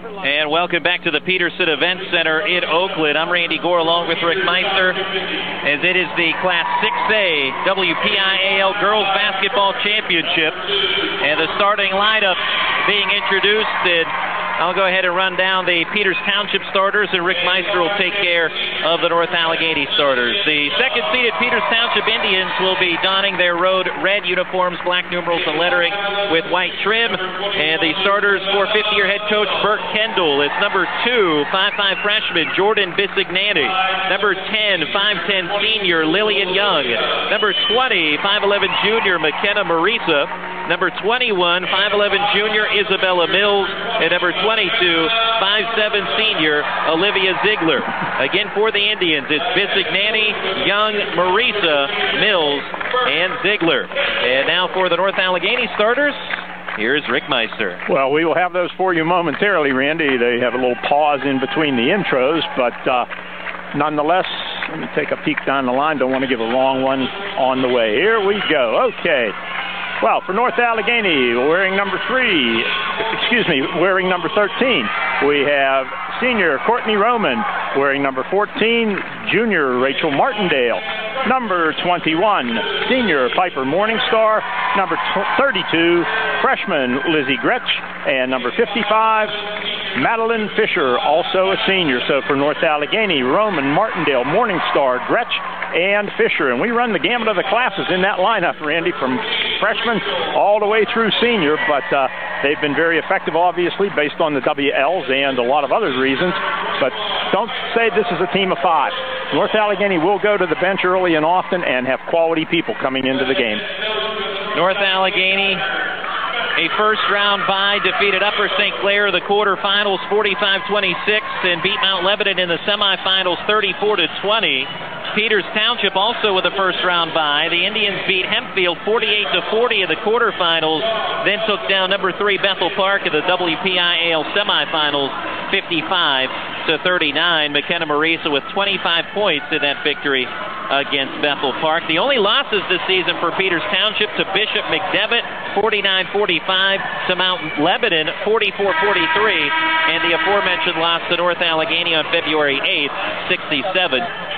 And welcome back to the Peterson Event Center in Oakland. I'm Randy Gore along with Rick Meister, as it is the Class 6A WPIAL Girls Basketball Championship. And the starting lineup being introduced. And I'll go ahead and run down the Peters Township starters, and Rick Meister will take care of the North Allegheny starters. The second-seeded Peters Township Indians will be donning their road red uniforms, black numerals and lettering with white trim. And the starters for fifth-year head coach Bert Kendall. It's number 2, 5'5" freshman Jordan Bisignani. Number 10, 5'10" senior Lillian Young. Number 20, 5'11" junior McKenna Marisa. Number 21, 5'11" junior Isabella Mills. And number 22, 5'7" senior Olivia Ziegler. Again for the Indians, it's Bisignani, Young, Marisa, Mills, and Ziegler. And now for the North Allegheny starters, here's Rick Meister. Well, we will have those for you momentarily, Randy. They have a little pause in between the intros, but nonetheless, let me take a peek down the line. Don't want to give a wrong one on the way. Here we go. Okay. Well, for North Allegheny, wearing number 13, we have senior Courtney Roman. Wearing number 14, junior Rachel Martindale. Number 21, senior Piper Morningstar. Number 32, freshman Lizzie Gretsch. And number 55, Madeline Fisher, also a senior. So for North Allegheny, Roman, Martindale, Morningstar, Gretsch, and Fisher. And we run the gamut of the classes in that lineup, Randy, from freshman all the way through senior. But they've been very effective, obviously, based on the WLs and a lot of other reasons. But don't say this is a team of 5. North Allegheny will go to the bench early and often and have quality people coming into the game. North Allegheny, a first-round bye, defeated Upper St. Clair in the quarterfinals 45-26 and beat Mount Lebanon in the semifinals 34-20. Peters Township also with a first-round bye. The Indians beat Hempfield 48-40 in the quarterfinals, then took down number 3 Bethel Park in the WPIAL semifinals 55-39. McKenna Marisa with 25 points in that victory against Bethel Park. The only losses this season for Peters Township to Bishop McDevitt 49-45, to Mount Lebanon 44-43, and the aforementioned loss to North Allegheny on February 8th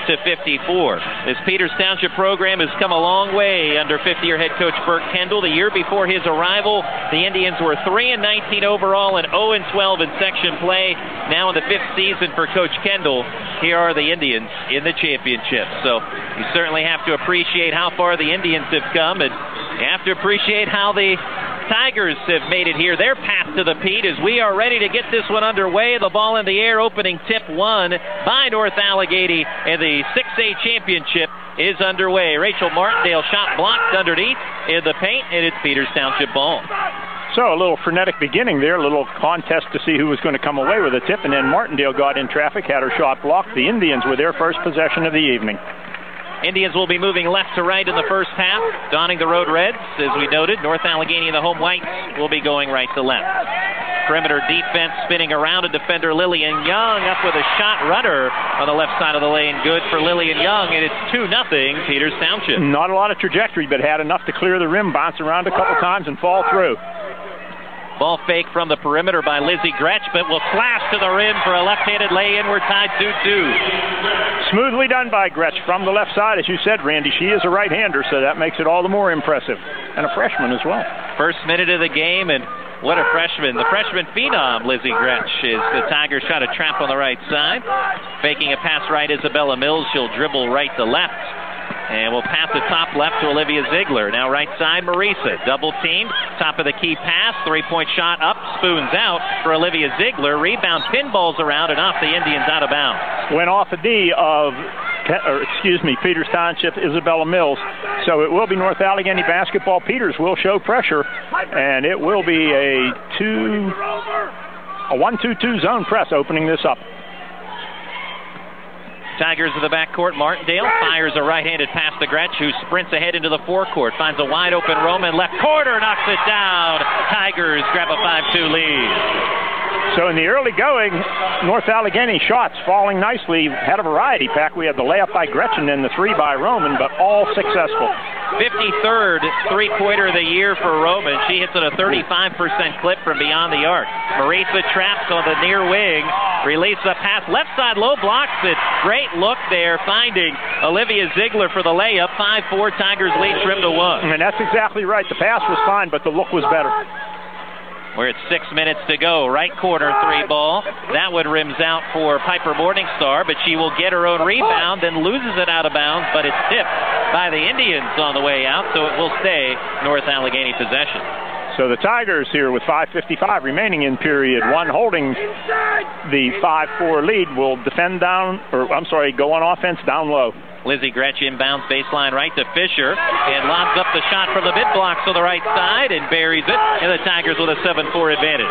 67-54. This Peters Township program has come a long way under fifth-year head coach Bert Kendall. The year before his arrival, the Indians were 3-19 overall and 0-12 in section play. Now in the 5th season for Coach Kendall, here are the Indians in the championship. So you certainly have to appreciate how far the Indians have come, and you have to appreciate how the Tigers have made it here. Their path to the Pete as we are ready to get this one underway. The ball in the air, opening tip won by North Allegheny, and the 6A championship is underway. Rachel Martindale shot blocked underneath in the paint, and it's Peters Township ball. So a little frenetic beginning there, a little contest to see who was going to come away with a tip, and then Martindale got in traffic, had her shot blocked. The Indians with their first possession of the evening. Indians will be moving left to right in the first half, donning the road reds. As we noted, North Allegheny and the home whites will be going right to left. Perimeter defense spinning around a defender, Lillian Young, up with a shot runner on the left side of the lane. Good for Lillian Young, and it's 2-0 Peters Township. Not a lot of trajectory, but had enough to clear the rim, bounce around a couple times, and fall through. Ball fake from the perimeter by Lizzie Gretsch, but will flash to the rim for a left-handed lay-in. We're tied 2-2. Smoothly done by Gretsch from the left side. As you said, Randy, she is a right-hander, so that makes it all the more impressive. And a freshman as well. First minute of the game, and what a freshman. The freshman phenom, Lizzie Gretsch, is the Tigers try to trap on the right side. Faking a pass right, Isabella Mills. She'll dribble right to left. And we'll pass the top left to Olivia Ziegler. Now right side, Marisa. Double teamed. Top of the key pass. Three-point shot up. Spoons out for Olivia Ziegler. Rebound pinballs around and off the Indians out of bounds. Went off a D of, Peters Township, Isabella Mills. So it will be North Allegheny basketball. Peters will show pressure. And it will be a 1-2-2 zone press opening this up. Tigers in the backcourt. Martindale fires a right-handed pass to Gretsch, who sprints ahead into the forecourt. Finds a wide-open Roman left corner, knocks it down. Tigers grab a 5-2 lead. So in the early going, North Allegheny shots falling nicely. Had a variety pack. We had the layup by Gretchen and the three by Roman, but all successful. 53rd three-pointer of the year for Roman. She hits at a 35% clip from beyond the arc. Marisa traps on the near wing. Release the pass. Left side low, blocks it. Great look there, finding Olivia Ziegler for the layup. 5-4, Tigers lead trim to 1. And that's exactly right. The pass was fine, but the look was better. We're at 6 minutes to go. Right corner three ball. That one rims out for Piper Morningstar, but she will get her own rebound, then loses it out of bounds, but it's tipped by the Indians on the way out, so it will stay North Allegheny possession. So the Tigers here with 5:55 remaining in period one, holding the 5-4 lead, will defend down, or I'm sorry, go on offense down low. Lizzie Gretsch inbounds baseline right to Fisher and lobs up the shot from the mid blocks to the right side and buries it, and the Tigers with a 7-4 advantage.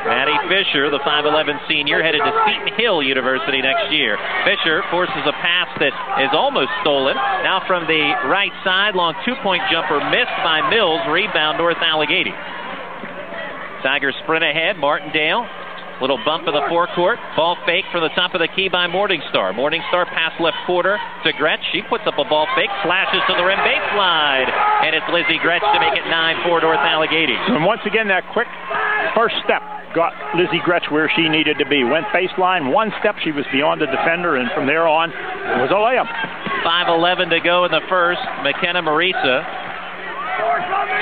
Maddie Fisher, the 5'11 senior, headed to Seton Hill University next year. Fisher forces a pass that is almost stolen. Now from the right side, long two-point jumper missed by Mills. Rebound North Allegheny. Tigers sprint ahead. Martindale. Little bump in the forecourt. Ball fake from the top of the key by Morningstar. Morningstar pass left quarter to Gretsch. She puts up a ball fake, slashes to the rim baseline, and it's Lizzie Gretsch to make it 9-4 North Allegheny. And once again, that quick first step got Lizzie Gretsch where she needed to be. Went baseline, one step, she was beyond the defender, and from there on, it was a layup. 5:11 to go in the first. McKenna Marisa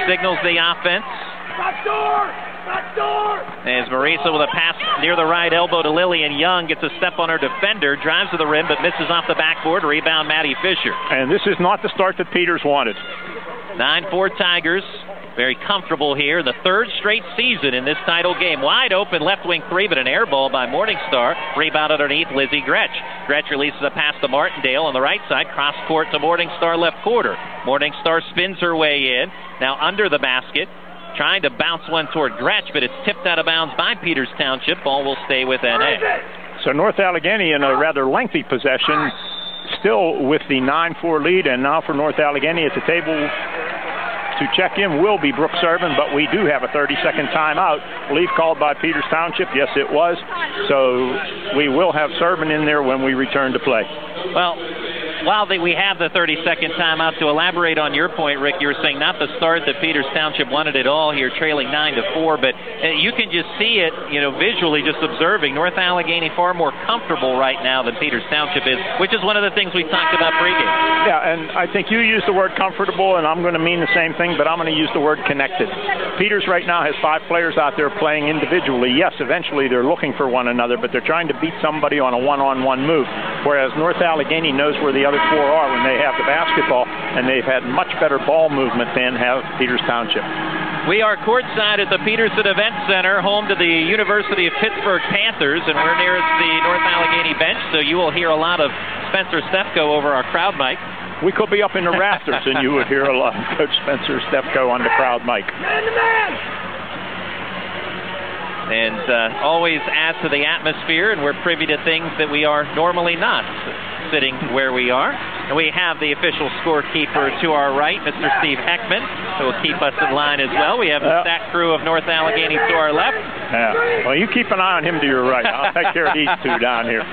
signals the offense. As Marisa with a pass near the right elbow to Lillian Young, gets a step on her defender, drives to the rim, but misses off the backboard. Rebound Maddie Fisher. And this is not the start that Peters wanted. 9-4 Tigers. Very comfortable here. The third straight season in this title game. Wide open left wing three, but an air ball by Morningstar. Rebound underneath Lizzie Gretsch. Gretsch releases a pass to Martindale on the right side. Cross court to Morningstar left quarter. Morningstar spins her way in. Now under the basket. Trying to bounce one toward Gretsch, but it's tipped out of bounds by Peters Township. Ball will stay with NA. So North Allegheny in a rather lengthy possession, still with the 9-4 lead, and now for North Allegheny at the table to check in will be Brooke Servin, but we do have a 30-second timeout. I believe called by Peters Township. Yes, it was. So we will have Servin in there when we return to play. Well, while we have the 30-second timeout, to elaborate on your point, Rick, you were saying not the start that Peters Township wanted at all here, trailing 9-4, but you can just see it, visually, just observing. North Allegheny far more comfortable right now than Peters Township is, which is one of the things we talked about pregame. Yeah, and I think you used the word comfortable, and I'm going to mean the same thing, but I'm going to use the word connected. Peters right now has 5 players out there playing individually. Yes, eventually they're looking for one another, but they're trying to beat somebody on a one-on-one move, whereas North Allegheny knows where the other 4 are when they have the basketball, and they've had much better ball movement than have Peters Township. We are courtside at the Peterson Event Center, home to the University of Pittsburgh Panthers, and we're near the North Allegheny bench, so you will hear a lot of Spencer Stefko over our crowd mic. We could be up in the rafters, and you would hear a lot of Coach Spencer Stefko on the crowd mic. And always adds to the atmosphere, and we're privy to things that we are normally not, sitting where we are. And we have the official scorekeeper to our right, Mr. Steve Heckman, who will keep us in line as well. We have the stat crew of North Allegheny to our left. Yeah. Well, you keep an eye on him to your right. I'll take care of these two down here.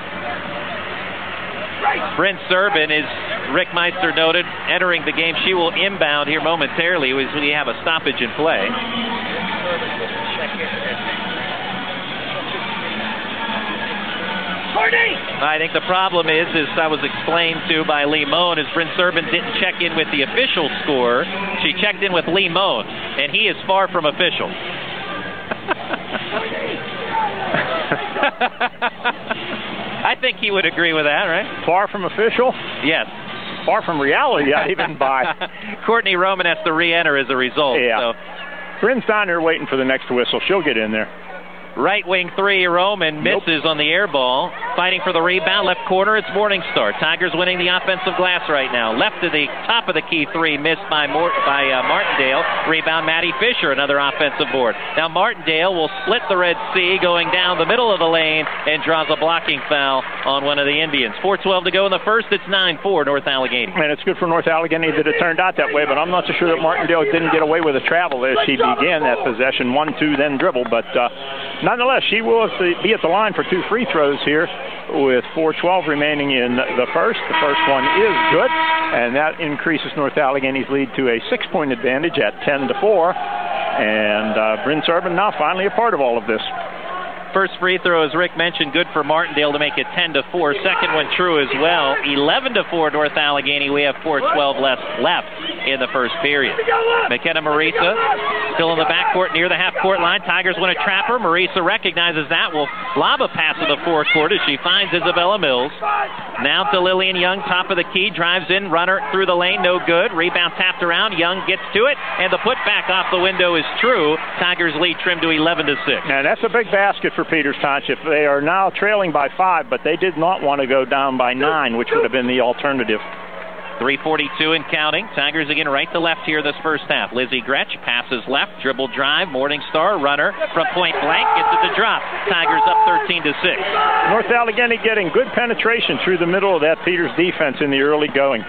Bryn Servin, is Rick Meister noted, entering the game. She will inbound here momentarily as we have a stoppage in play. I think the problem is, as I was explained to by Lee Moan, is Bryn Servin didn't check in with the official score. She checked in with Lee Moan, and he is far from official. I think he would agree with that, right? Far from official? Yes. Far from reality, even by. Courtney Roman has to re-enter as a result. Yeah. So. Bryn's down there waiting for the next whistle. She'll get in there. Right wing three, Roman misses on the air ball. Fighting for the rebound, left corner, it's Morningstar. Tigers winning the offensive glass right now. Left to the top of the key three, missed by Martindale. Rebound, Maddie Fisher, another offensive board. Now Martindale will split the Red Sea, going down the middle of the lane, and draws a blocking foul on one of the Indians. 4:12 to go in the first. It's 9-4 North Allegheny. And it's good for North Allegheny that it turned out that way, but I'm not so sure that Martindale didn't get away with a travel as she began that possession. 1-2, then dribble, but Nonetheless, she will be at the line for 2 free throws here with 4:12 remaining in the first. The first one is good, and that increases North Allegheny's lead to a 6-point advantage at 10-4. And Bryn Serban now finally a part of all of this. First free throw, as Rick mentioned, good for Martindale to make it 10-4. Second one true as well. 11-4 North Allegheny. We have 4:12 left in the first period. McKenna Marisa still in the backcourt near the half-court line. Tigers want to trap her. Marisa recognizes that. Will lob a pass to the forecourt as she finds Isabella Mills. Now to Lillian Young, top of the key. Drives in, runner through the lane, no good. Rebound tapped around. Young gets to it, and the putback off the window is true. Tigers lead trimmed to 11-6. And that's a big basket for Peters Township. They are now trailing by 5, but they did not want to go down by 9, which would have been the alternative. 3:42 and counting. Tigers again right to left here this first half. Lizzie Gretsch passes left, dribble drive, Morningstar runner from point blank, gets it to drop. Tigers up 13-6. North Allegheny getting good penetration through the middle of that Peters defense in the early going.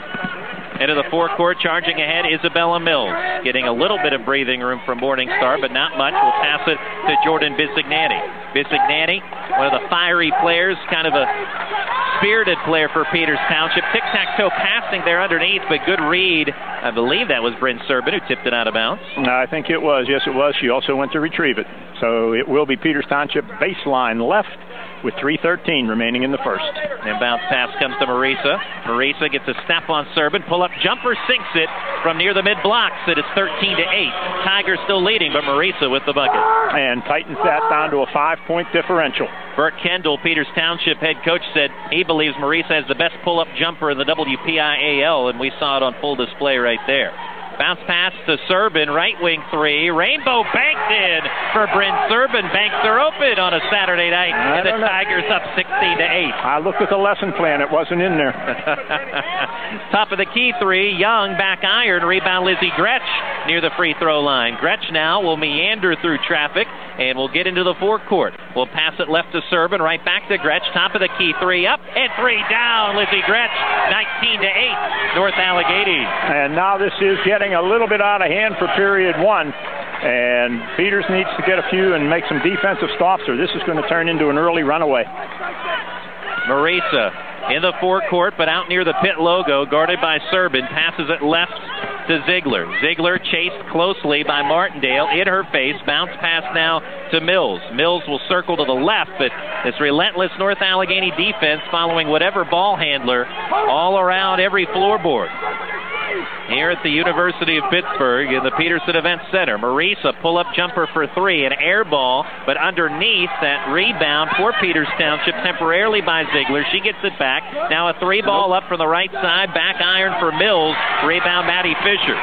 Into the forecourt, charging ahead, Isabella Mills. Getting a little bit of breathing room from Morningstar, but not much. We'll pass it to Jordan Bisignani. Bisignani, one of the fiery players, kind of a spirited player for Peters Township. Tic-tac-toe passing there underneath, but good read. I believe that was Bryn Serban who tipped it out of bounds. I think it was. Yes, it was. She also went to retrieve it. So it will be Peters Township baseline left with 3:13 remaining in the first. And bounce pass comes to Marisa. Marisa gets a step on Serban. Pull-up jumper, sinks it from near the mid-blocks. It is 13-8. Tigers still leading, but Marisa with the bucket. And tightens that down to a 5-point differential. Bert Kendall, Peters Township head coach, said he believes Marisa has the best pull-up jumper in the WPIAL, and we saw it on full display right there. Bounce pass to Serban, right wing three. Rainbow banked in for Bryn Serban. Banks are open on a Saturday night, and the Tigers up 16-8. I looked at the lesson plan. It wasn't in there. Top of the key three. Young back iron. Rebound Lizzie Gretsch near the free throw line. Gretsch now will meander through traffic and will get into the forecourt. We'll pass it left to Serban, right back to Gretsch. Top of the key three up and 3 down. Lizzie Gretsch, 19-8. North Allegheny. And now this is getting a little bit out of hand for period 1, and Peters needs to get a few and make some defensive stops, or this is going to turn into an early runaway. Marisa in the forecourt, but out near the pit logo, guarded by Serban, passes it left to Ziegler. Ziegler chased closely by Martindale, in her face. Bounce pass now to Mills. Mills will circle to the left, but this relentless North Allegheny defense following whatever ball handler all around every floorboard. Here at the University of Pittsburgh in the Peterson Event Center. Marisa, pull-up jumper for 3, an air ball, but underneath that rebound for Peters Township temporarily by Ziegler. She gets it back. Now a 3-ball up from the right side, back iron for Mills. Rebound Maddie Fisher,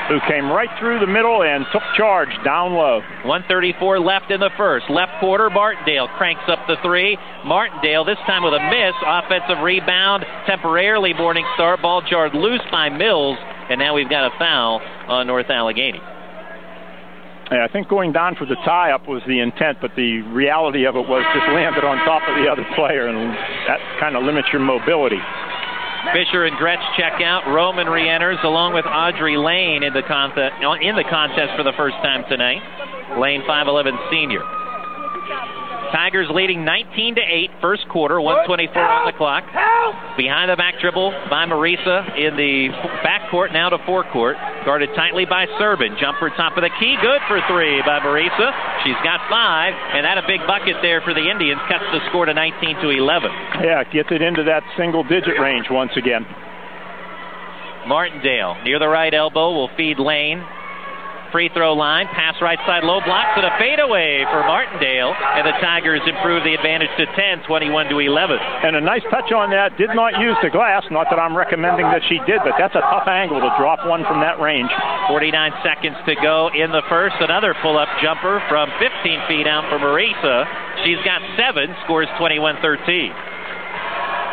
who came right through the middle and took charge down low. 1:34 left in the first. Left quarter, Martindale cranks up the 3. Martindale this time with a miss. Offensive rebound, temporarily Morningstar. Ball jarred loose by Mills, and now we've got a foul on North Allegheny. Yeah, I think going down for the tie-up was the intent, but the reality of it was just landed on top of the other player, and that kind of limits your mobility. Fisher and Gretsch check out. Roman re-enters along with Audrey Lane in the contest for the first time tonight. Lane, 5'11" senior. Tigers leading 19-8 first quarter, 1:24 on the clock. Behind the back dribble by Marisa in the backcourt, now to forecourt. Guarded tightly by Serban. Jumper top of the key, good for 3 by Marisa. She's got 5, and that a big bucket there for the Indians. Cuts the score to 19-11. Yeah, gets it into that single-digit range once again. Martindale near the right elbow will feed Lane. Free throw line, pass right side, low blocks, and a fadeaway for Martindale, and the Tigers improve the advantage to 10, 21-11. And a nice touch on that. Did not use the glass. Not that I'm recommending that she did, but that's a tough angle to drop one from that range. 49 seconds to go in the first. Another pull-up jumper from 15 feet out for Marisa. She's got 7, scores 21-13.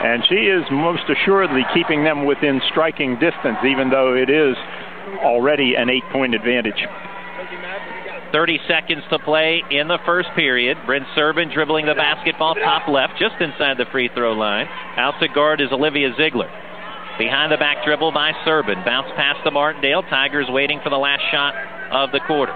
And she is most assuredly keeping them within striking distance, even though it is already an 8-point advantage. 30 seconds to play in the first period. Bryn Serban dribbling the basketball top left, just inside the free throw line. Out to guard is Olivia Ziegler. Behind the back dribble by Serban. Bounce pass to Martindale. Tigers waiting for the last shot of the quarter.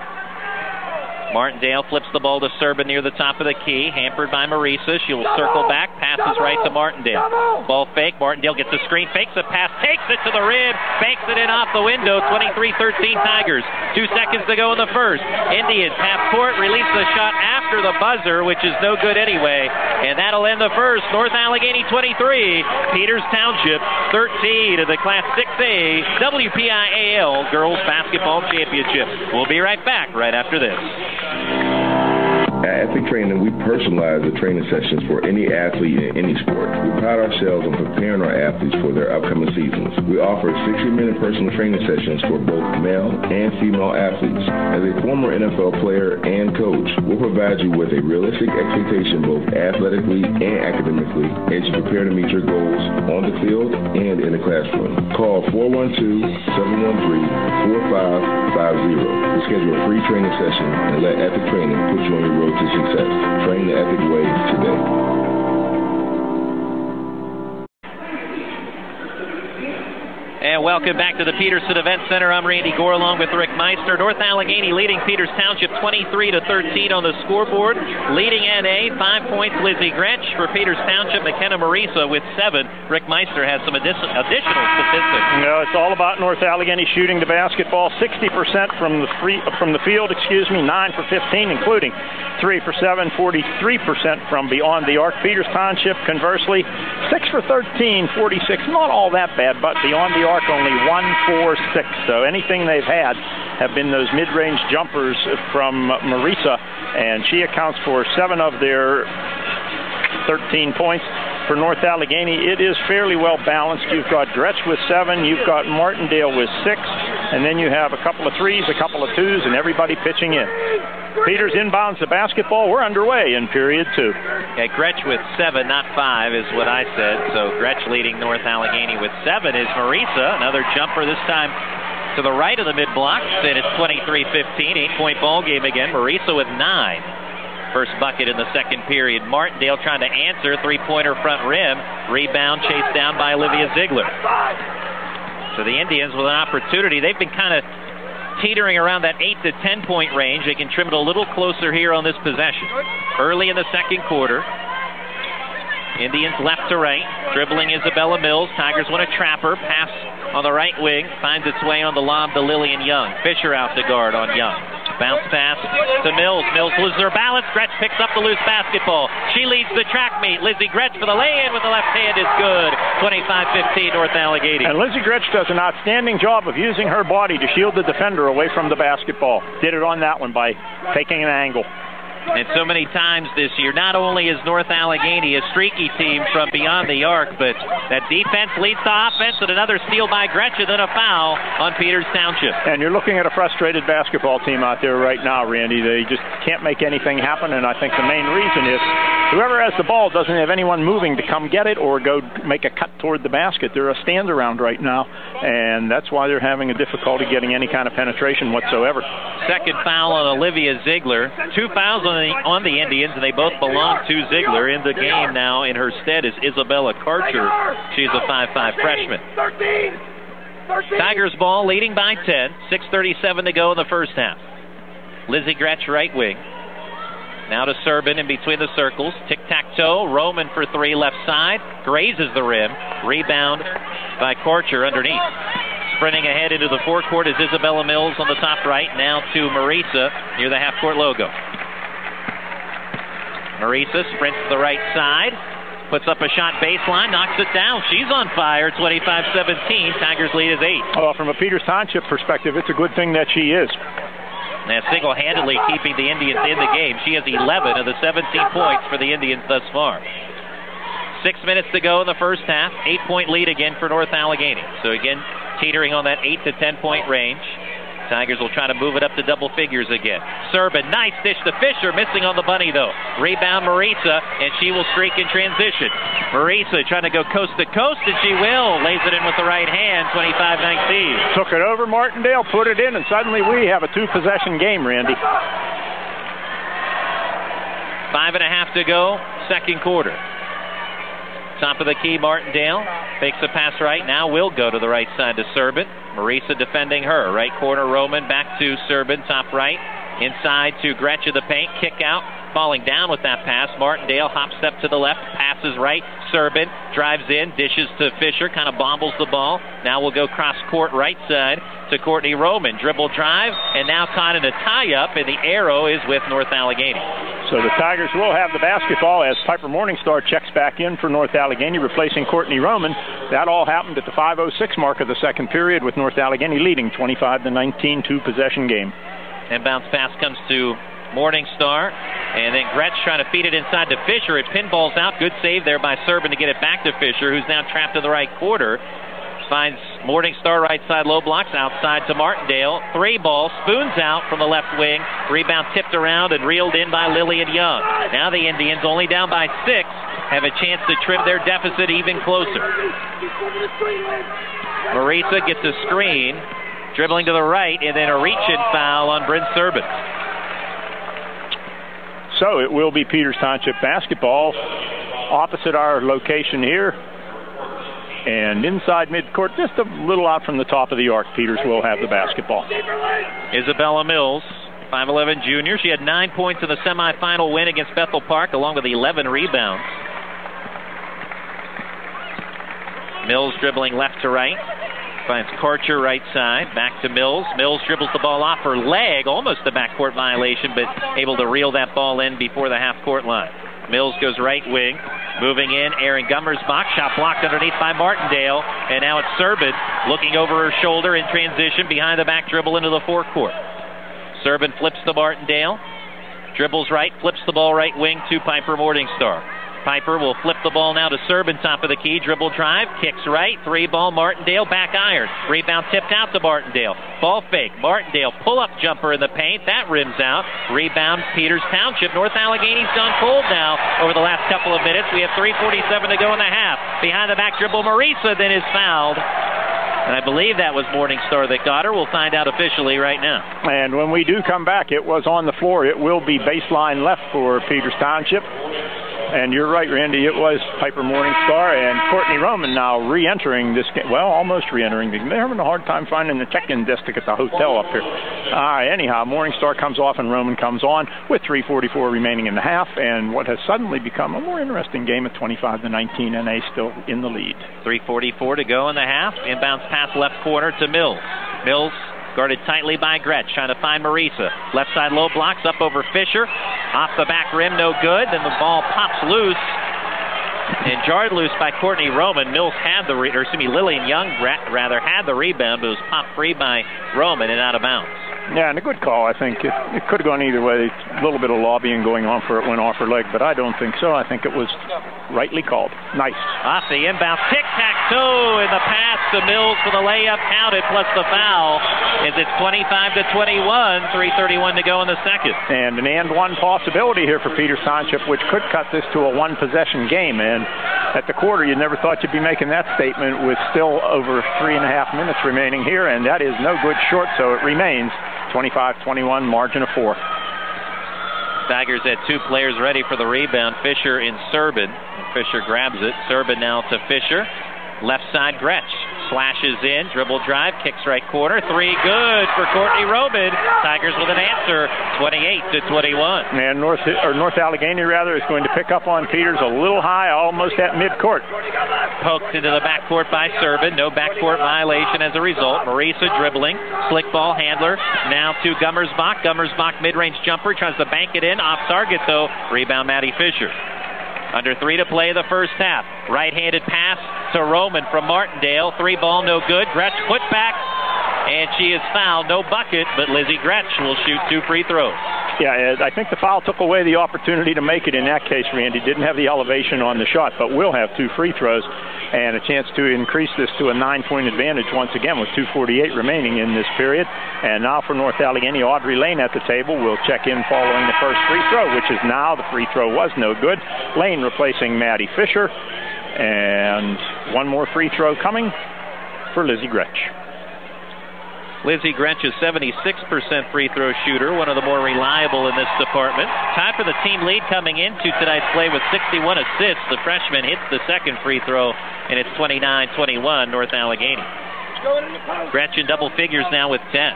Martindale flips the ball to Serban near the top of the key, hampered by Marisa. She'll circle back, passes right to Martindale. Ball fake, Martindale gets a screen, fakes a pass, takes it to the rim, banks it in off the window, 23-13 Tigers. 2 seconds to go in the first. Indians half court, release the shot after the buzzer, which is no good anyway, and that'll end the first. North Allegheny 23, Peters Township 13 of the Class 6A WPIAL Girls Basketball Championship. We'll be right back right after this. At Epic Training, we personalize the training sessions for any athlete in any sport. We pride ourselves on preparing our athletes for their upcoming seasons. We offer 60-minute personal training sessions for both male and female athletes. As a former NFL player and coach, we'll provide you with a realistic expectation both athletically and academically as you prepare to meet your goals on the field and in the classroom. Call 412-713-4550 to schedule a free training session and let Epic Training put you on your road to success. Train the Epic way today. And welcome back to the Peterson Event Center. I'm Randy Gore along with Rick Meister. North Allegheny leading Peters Township 23-13 on the scoreboard. Leading NA, 5 points, Lizzie Gretsch. For Peters Township, McKenna Marisa with 7. Rick Meister has some additional statistics. No, it's all about North Allegheny shooting the basketball. 60% from the field, 9 for 15, including 3 for 7, 43% from beyond the arc. Peters Township, conversely, 6 for 13, 46. Not all that bad, but beyond the arc, only 1 for 6. So anything they've had have been those mid-range jumpers from Marisa, and she accounts for 7 of their 13 points. For North Allegheny, it is fairly well balanced. You've got Gretsch with 7, you've got Martindale with 6, and then you have a couple of 3s, a couple of 2s, and everybody pitching in. Peters inbounds the basketball. We're underway in period 2. Yeah, Gretsch with 7, not 5 is what I said. So Gretsch leading North Allegheny with 7 is Marisa. Another jumper this time to the right of the mid-block. And it's 23-15, 8-point ball game again. Marisa with 9. First bucket in the second period. Martindale trying to answer. Three-pointer front rim. Rebound chased down by Olivia Ziegler. So the Indians with an opportunity. They've been kind of teetering around that 8 to 10 point range. They can trim it a little closer here on this possession. Early in the second quarter. Indians left to right. Dribbling Isabella Mills. Tigers want to trap her. Pass on the right wing. Finds its way on the lob to Lillian Young. Fisher out to guard on Young. Bounce pass to Mills. Mills loses her balance. Gretsch picks up the loose basketball. She leads the track meet. Lizzie Gretsch for the lay-in with the left hand is good. 25-15 North Allegheny. And Lizzie Gretsch does an outstanding job of using her body to shield the defender away from the basketball. Did it on that one by taking an angle. And so many times this year, not only is North Allegheny a streaky team from beyond the arc, but that defense leads to offense, and another steal by Gretchen, then a foul on Peters Township. And you're looking at a frustrated basketball team out there right now, Randy. They just can't make anything happen, and I think the main reason is whoever has the ball doesn't have anyone moving to come get it or go make a cut toward the basket. They're a stand-around right now, and that's why they're having a difficulty getting any kind of penetration whatsoever. Second foul on Olivia Ziegler. 2 fouls on the Indians, and they both belong to Ziegler. In the game now in her stead is Isabella Karcher. She's a 5'5 freshman. 13. Tigers ball leading by 10. 6:37 to go in the first half. Lizzie Gretsch right wing. Now to Serban in between the circles. Tic-tac-toe. Roman for 3 left side. Grazes the rim. Rebound by Karcher underneath. Sprinting ahead into the forecourt is Isabella Mills on the top right. Now to Marisa near the half-court logo. Marisa sprints to the right side. Puts up a shot baseline. Knocks it down. She's on fire. 25-17. Tigers lead is 8. Well, from a Peters Township perspective, it's a good thing that she is. And single-handedly keeping the Indians in the game. She has 11 of the 17 points for the Indians thus far. 6 minutes to go in the first half. 8-point lead again for North Allegheny. So again, teetering on that 8 to 10 point range. Tigers will try to move it up to double figures again. Serban, nice dish to Fisher, missing on the bunny though. Rebound Marisa, and she will streak in transition. Marisa trying to go coast to coast, and she will. Lays it in with the right hand, 25-19. Took it over Martindale, put it in, and suddenly we have a 2-possession game, Randy. 5.5 to go, second quarter. Top of the key, Martindale fakes a pass right. Now will go to the right side to Serban. Marisa defending her. Right corner, Roman back to Serban. Top right. Inside to Gretsch of the paint. Kick out. Falling down with that pass. Martindale hop step to the left. Passes right. Serbin drives in. Dishes to Fisher. Kind of bobbles the ball. Now we'll go cross court right side to Courtney Roman. Dribble drive. And now caught in a tie-up. And the arrow is with North Allegheny. So the Tigers will have the basketball as Piper Morningstar checks back in for North Allegheny, replacing Courtney Roman. That all happened at the 5:06 mark of the second period, with North Allegheny leading 25-19, two-possession game. And bounce pass comes to Morningstar, and then Gretsch trying to feed it inside to Fisher. It pinballs out. Good save there by Serbin to get it back to Fisher, who's now trapped in the right quarter. Finds Morningstar right side low blocks, outside to Martindale. Three ball, spoons out from the left wing. Rebound tipped around and reeled in by Lillian Young. Now the Indians, only down by 6, have a chance to trim their deficit even closer. Marisa gets a screen, dribbling to the right, and then a reach-in foul on Bryn Serbin. So it will be Peters Township basketball opposite our location here. And inside midcourt, just a little out from the top of the arc, Peters will have the basketball. Isabella Mills, 5'11 junior. She had 9 points in the semifinal win against Bethel Park, along with 11 rebounds. Mills dribbling left to right. Finds Karcher right side. Back to Mills. Mills dribbles the ball off her leg. Almost a backcourt violation, but able to reel that ball in before the half-court line. Mills goes right wing. Moving in, Aaron Gummersbach. Shot blocked underneath by Martindale. And now it's Serbin looking over her shoulder in transition. Behind the back dribble into the forecourt. Serbin flips to Martindale. Dribbles right. Flips the ball right wing to Piper Morningstar. Piper will flip the ball now to Serbin, top of the key. Dribble drive, kicks right, 3-ball, Martindale, back iron. Rebound tipped out to Martindale. Ball fake, Martindale, pull-up jumper in the paint. That rims out. Rebound, Peters Township. North Allegheny's gone cold now over the last couple of minutes. We have 3:47 to go in the half. Behind the back dribble, Marisa then is fouled. And I believe that was Morningstar that got her. We'll find out officially right now. And when we do come back, it was on the floor. It will be baseline left for Peters Township. And you're right, Randy, it was Piper Morningstar and Courtney Roman now re-entering this game. Well, almost re-entering. They're having a hard time finding the check-in desk at the hotel up here. Anyhow, Morningstar comes off and Roman comes on with 3:44 remaining in the half, and what has suddenly become a more interesting game at 25-19, NA still in the lead. 3:44 to go in the half. Inbounds pass left corner to Mills. Mills guarded tightly by Gretsch, trying to find Marisa. Left side low blocks up over Fisher. Off the back rim, no good. Then the ball pops loose and jarred loose by Courtney Roman. Mills had the, Lillian Young rather had the rebound, but it was popped free by Roman and out of bounds. Yeah, and a good call, I think. It could have gone either way. A little bit of lobbying going on for it went off her leg, but I don't think so. I think it was rightly called. Nice. Off the inbound, tic-tac-toe in the pass to Mills for the layup, counted, plus the foul. Is it 25-21, 3:31 to go in the second. And an and-one possibility here for Peters Township, which could cut this to a one-possession game. And at the quarter, you never thought you'd be making that statement with still over 3.5 minutes remaining here, and that is no good short, so it remains 25-21, margin of 4. Tigers had two players ready for the rebound, Fisher and Serbin. Fisher grabs it. Serbin now to Fisher. Left side, Gretsch. Slashes in, dribble drive, kicks right corner. Three good for Courtney Roman. Tigers with an answer, 28-21. And North Allegheny, is going to pick up on Peters a little high, almost at midcourt. Poked into the backcourt by Serbin. No backcourt violation as a result. Marisa dribbling. Slick ball handler. Now to Gummersbach. Gummersbach mid-range jumper. Tries to bank it in. Off target, though. Rebound, Maddie Fisher. Under 3 to play the first half. Right-handed pass to Roman from Martindale. 3-ball, no good. Gretsch put back, and she is fouled. No bucket, but Lizzie Gretsch will shoot 2 free throws. Yeah, I think the foul took away the opportunity to make it in that case, Randy. Didn't have the elevation on the shot, but will have 2 free throws and a chance to increase this to a 9-point advantage once again with 2:48 remaining in this period. And now for North Allegheny, Audrey Lane at the table will check in following the first free throw, which is now the free throw was no good. Lane replacing Maddie Fisher. And one more free throw coming for Lizzie Gretsch. Lizzie Gretsch is 76% free throw shooter, one of the more reliable in this department. Time for the team lead coming into tonight's play with 61 assists. The freshman hits the second free throw, and it's 29-21, North Allegheny. Gretsch in double figures now with 10.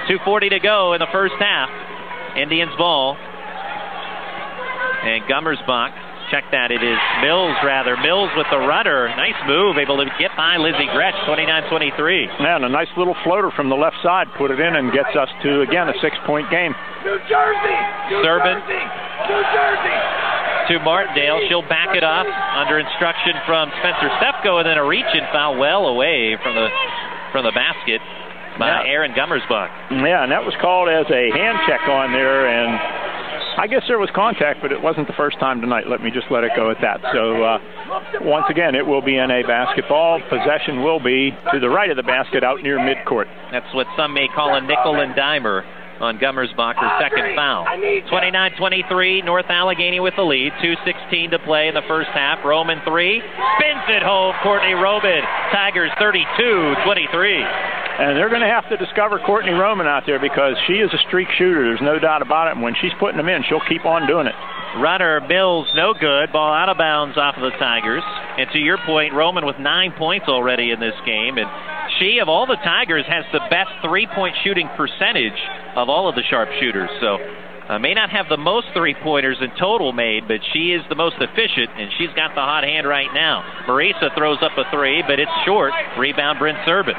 2:40 to go in the first half. Indians ball. And Gummersbach, check that. It is Mills with the rudder. Nice move, able to get by Lizzie Gretsch, 29-23. Man, a nice little floater from the left side. Put it in and gets us to, again, a 6-point game. New Jersey! Servin New Jersey! to Martindale. She'll back it up under instruction from Spencer Stefko, and then a reach-in foul well away from the basket by Aaron Gummersbach. Yeah, and that was called as a hand check on there, and I guess there was contact, but it wasn't the first time tonight. Let it go at that. So once again, it will be NA basketball. Possession will be to the right of the basket out near midcourt. That's what some may call a nickel and dimer on Gummersbach, her second foul. 29-23, North Allegheny with the lead. 2:16 to play in the first half. Roman 3, spins it home. Courtney Roman, Tigers 32-23. And they're going to have to discover Courtney Roman out there because she is a streak shooter. There's no doubt about it. And when she's putting them in, she'll keep on doing it. Runner, Mills, no good. Ball out of bounds off of the Tigers. And to your point, Roman with 9 points already in this game. And she, of all the Tigers, has the best three-point shooting percentage of all of the sharpshooters. So may not have the most three-pointers in total made, but she is the most efficient, and she's got the hot hand right now. Marisa throws up a three, but it's short. Rebound, Bryn Servin.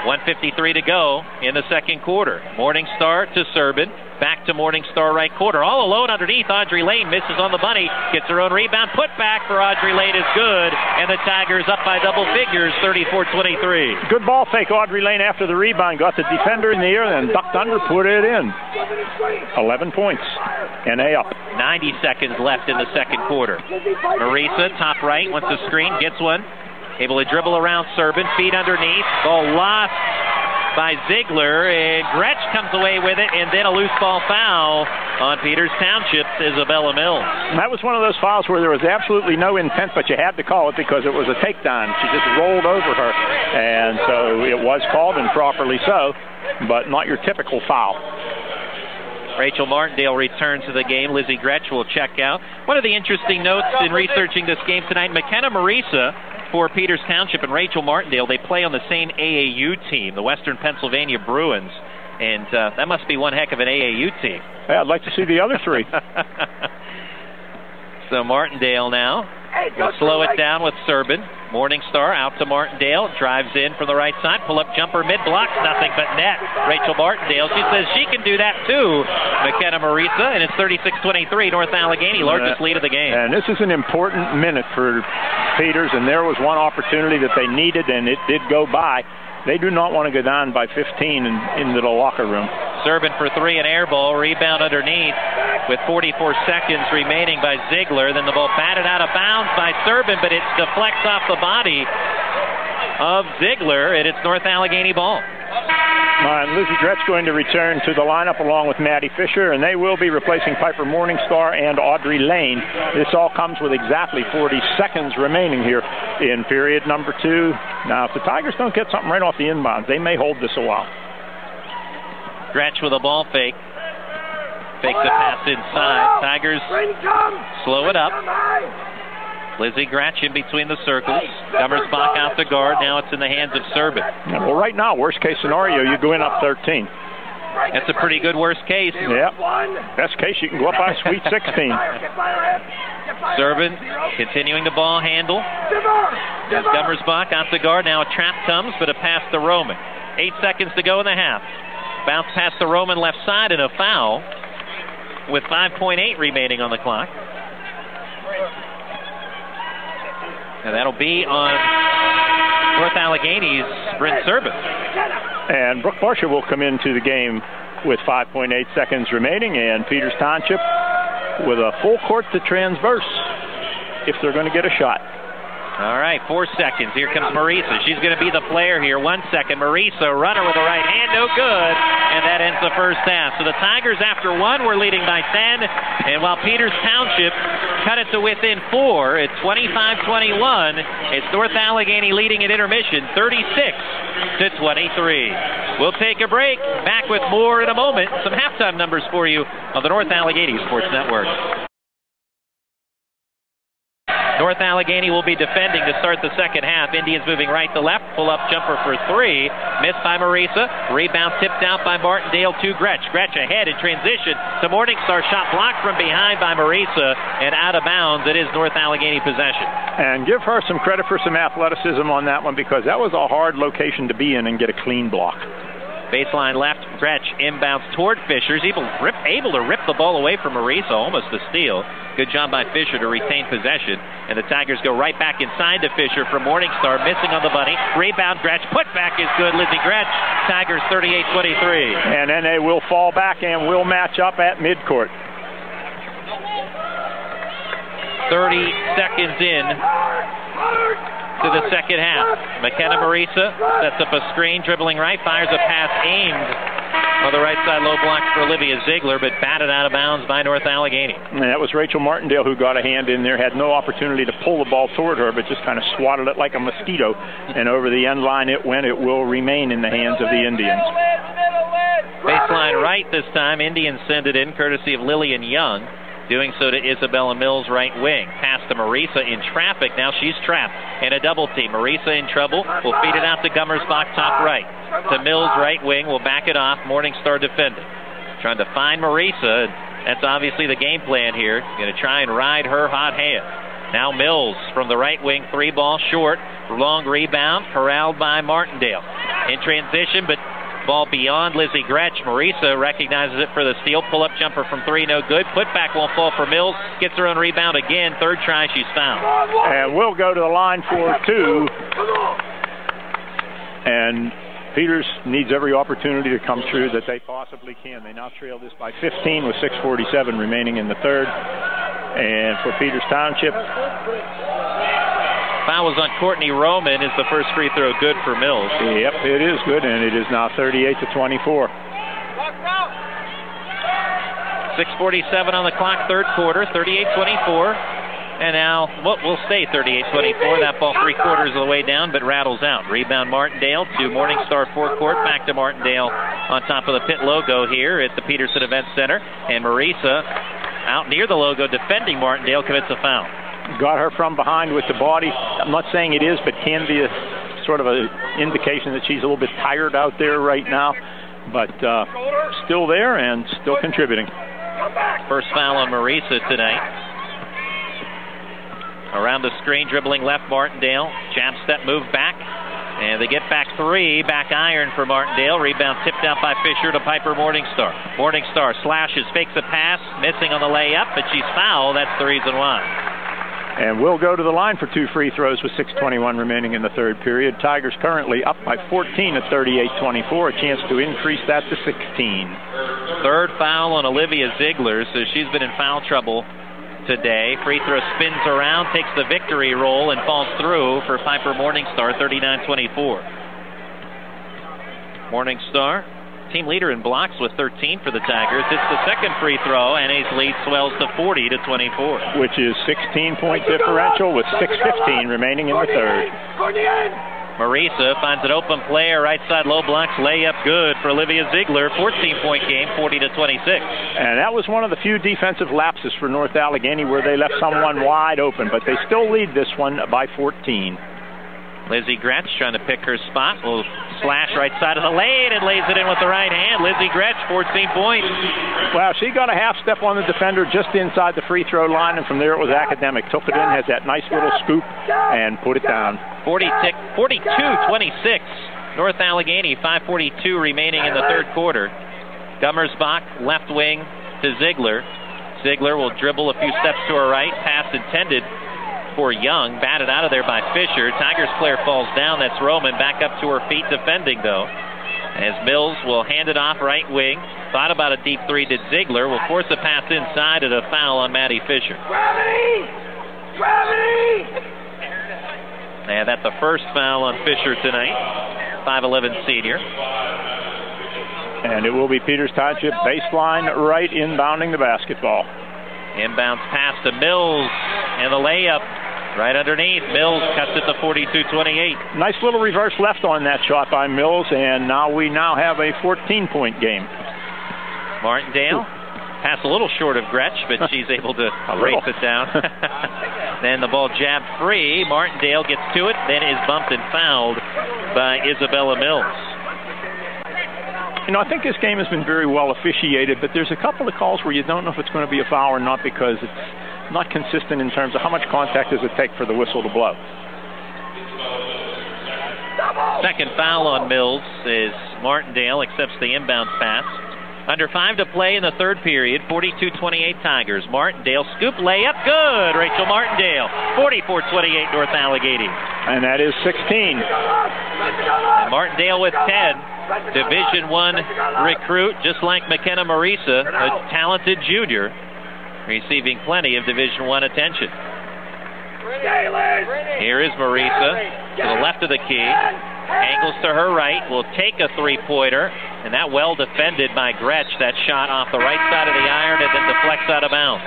1:53 to go in the second quarter. Morningstar to Servin. Back to Morningstar right quarter. All alone underneath. Audrey Lane misses on the bunny. Gets her own rebound. Put back for Audrey Lane is good. And the Tigers up by double figures, 34-23. Good ball fake, Audrey Lane, after the rebound. Got the defender in the air, then ducked under, put it in. 11 points. NA up. 90 seconds left in the second quarter. Marisa, top right, wants a screen, gets one. Able to dribble around Servin, feet underneath. Ball lost by Ziegler, and Gretsch comes away with it, and then a loose ball foul on Peters Township's Isabella Mills. And that was one of those fouls where there was absolutely no intent, but you had to call it because it was a takedown. She just rolled over her, and so it was called, and properly so, but not your typical foul. Rachel Martindale returns to the game. Lizzie Gretsch will check out. One of the interesting notes in researching this game tonight, McKenna Marisa for Peters Township and Rachel Martindale, they play on the same AAU team, the Western Pennsylvania Bruins, and that must be one heck of an AAU team. Yeah, I'd like to see the other three. So Martindale now will slow it down with Servin. Morningstar out to Martindale, drives in from the right side, pull-up jumper, mid-blocks, nothing but net. Rachel Martindale, she says she can do that too. McKenna Marisa, and it's 36-23, North Allegheny, largest lead of the game. And this is an important minute for Peters, and there was one opportunity that they needed, and it did go by. They do not want to go down by 15 into the locker room. Servin for three, an air ball, rebound underneath with 44 seconds remaining by Ziegler. Then the ball batted out of bounds by Servin, but it deflects off the body of Ziegler, and it's North Allegheny ball. And Lizzie Gretsch going to return to the lineup along with Maddie Fisher, and they will be replacing Piper Morningstar and Audrey Lane. This all comes with exactly 40 seconds remaining here in period number 2. Now, if the Tigers don't get something right off the inbounds, they may hold this a while. Gretsch with a ball fake. Fakes the pass inside. Tigers slow it up. Lizzie Gretsch in between the circles. Gummersbach out the guard. Now it's in the hands of Servin. Well, right now, worst case scenario, you go in up 13. That's a pretty good worst case. Yep. Best case, you can go up by a sweet 16. Servin continuing the ball handle. There's Gummersbach out the guard. Now a trap comes, but a pass to Roman. 8 seconds to go in the half. Bounce past the Roman left side and a foul with 5.8 remaining on the clock. And that'll be on North Allegheny's Bryn Servin. And Brooke Barsha will come into the game with 5.8 seconds remaining, and Peters Township with a full court to transverse if they're going to get a shot. All right, 4 seconds. Here comes Marisa. She's going to be the player here. 1 second. Marisa, runner with the right hand, no good. And that ends the first half. So the Tigers, after 1, were leading by 10. And while Peters Township cut it to within 4, it's 25-21. It's North Allegheny leading at intermission, 36-23. We'll take a break. Back with more in a moment. Some halftime numbers for you on the North Allegheny Sports Network. North Allegheny will be defending to start the second half. Indians moving right to left. Pull-up jumper for three. Missed by Marisa. Rebound tipped out by Martindale to Gretsch. Gretsch ahead in transition to Morningstar. Shot blocked from behind by Marisa and out of bounds. It is North Allegheny possession. And give her some credit for some athleticism on that one, because that was a hard location to be in and get a clean block. Baseline left, Gretsch inbounds toward Fisher. He's able to rip the ball away from Marisa, almost a steal. Good job by Fisher to retain possession. And the Tigers go right back inside to Fisher from Morningstar, missing on the bunny. Rebound, Gretsch. Putback is good. Lizzie Gretsch. Tigers 38-23. And then they will fall back and will match up at midcourt. 30 seconds in to the second half. McKenna Marisa sets up a screen, dribbling right, fires a pass aimed on the right side, low block for Olivia Ziegler, but batted out of bounds by North Allegheny. And that was Rachel Martindale who got a hand in there, had no opportunity to pull the ball toward her, but just kind of swatted it like a mosquito, and over the end line it went. It will remain in the hands of the Indians. Baseline right this time. Indians send it in, courtesy of Lillian Young. Doing so to Isabella Mills, right wing. Pass to Marisa in traffic. Now she's trapped in a double team. Marisa in trouble. Will feed it out to Gummersbach, top right. To Mills, right wing. Will back it off. Morningstar defending. Trying to find Marisa. That's obviously the game plan here. Going to try and ride her hot hand. Now Mills from the right wing. Three ball short. Long rebound. Corralled by Martindale. In transition, but ball beyond Lizzie Gretsch. Marisa recognizes it for the steal. Pull-up jumper from three, no good. Putback won't fall for Mills. Gets her own rebound again. Third try, she's fouled. And we'll go to the line for two. And Peters needs every opportunity to come through that they possibly can. They now trail this by 15 with 6:47 remaining in the third. And for Peters Township, foul was on Courtney Roman. Is the first free throw good for Mills? Yep, it is good, and it is now 38-24. 6:47 on the clock, third quarter, 38-24. And now, well, we'll stay 38-24. That ball 3/4 of the way down, but rattles out. Rebound Martindale to Morningstar forecourt. Back to Martindale on top of the pit logo here at the Peterson Event Center. And Marisa out near the logo defending Martindale, commits a foul. Got her from behind with the body. I'm not saying it is, but can be a sort of an indication that she's a little bit tired out there right now. But still there and still contributing. First foul on Marisa tonight. Around the screen, dribbling left, Martindale. Jab step move back. And they get back three. Back iron for Martindale. Rebound tipped out by Fisher to Piper Morningstar. Morningstar slashes, fakes a pass. Missing on the layup, but she's fouled. That's the reason why. And we'll go to the line for two free throws with 6:21 remaining in the third period. Tigers currently up by 14 at 38-24. A chance to increase that to 16. Third foul on Olivia Ziegler, so she's been in foul trouble today. Free throw spins around, takes the victory roll, and falls through for Piper Morningstar, 39-24. Morningstar, team leader in blocks with 13 for the Tigers. It's the second free throw, and his lead swells to 40-24. Which is 16-point differential with 6:15 remaining in the third. Marisa finds an open player, right side low blocks, layup good for Olivia Ziegler. 14-point game, 40-26. And that was one of the few defensive lapses for North Allegheny where they left someone wide open, but they still lead this one by 14. Lizzie Gretsch trying to pick her spot. Will slash right side of the lane and lays it in with the right hand. Lizzie Gretsch, 14 points. Well, she got a half step on the defender just inside the free throw line, and from there it was academic. Took it in, has that nice little scoop, and put it down. 42-26. North Allegheny, 5:42 remaining in the third quarter. Gummersbach, left wing to Ziegler. Ziegler will dribble a few steps to her right. Pass intended for Young, batted out of there by Fisher. Tigers player falls down. That's Roman, back up to her feet defending though. As Mills will hand it off right wing. Thought about a deep three, did Ziegler. Will force a pass inside and a foul on Maddie Fisher. Gravity! Gravity! And that's the first foul on Fisher tonight. 5'11 senior. And it will be Peters Township baseline right inbounding the basketball. Inbounds pass to Mills and the layup right underneath. Mills cuts it to 42-28. Nice little reverse left on that shot by Mills, and we now have a 14-point game. Martindale Pass a little short of Gretsch, but she's able to race it down. Then the ball jabbed free. Martindale gets to it, then is bumped and fouled by Isabella Mills. You know, I think this game has been very well officiated, but there's a couple of calls where you don't know if it's going to be a foul or not because it's not consistent in terms of how much contact does it take for the whistle to blow. Second foul on Mills as Martindale accepts the inbound pass. Under 5 to play in the third period, 42-28 Tigers. Martindale scoop layup, good. Rachel Martindale, 44-28 North Allegheny. And that is 16. And Martindale with 10. Division I recruit, just like McKenna Marisa, a talented junior, receiving plenty of Division I attention. Here is Marisa to the left of the key. Angles to her right, will take a three-pointer, and that well defended by Gretsch. That shot off the right side of the iron and then deflects out of bounds.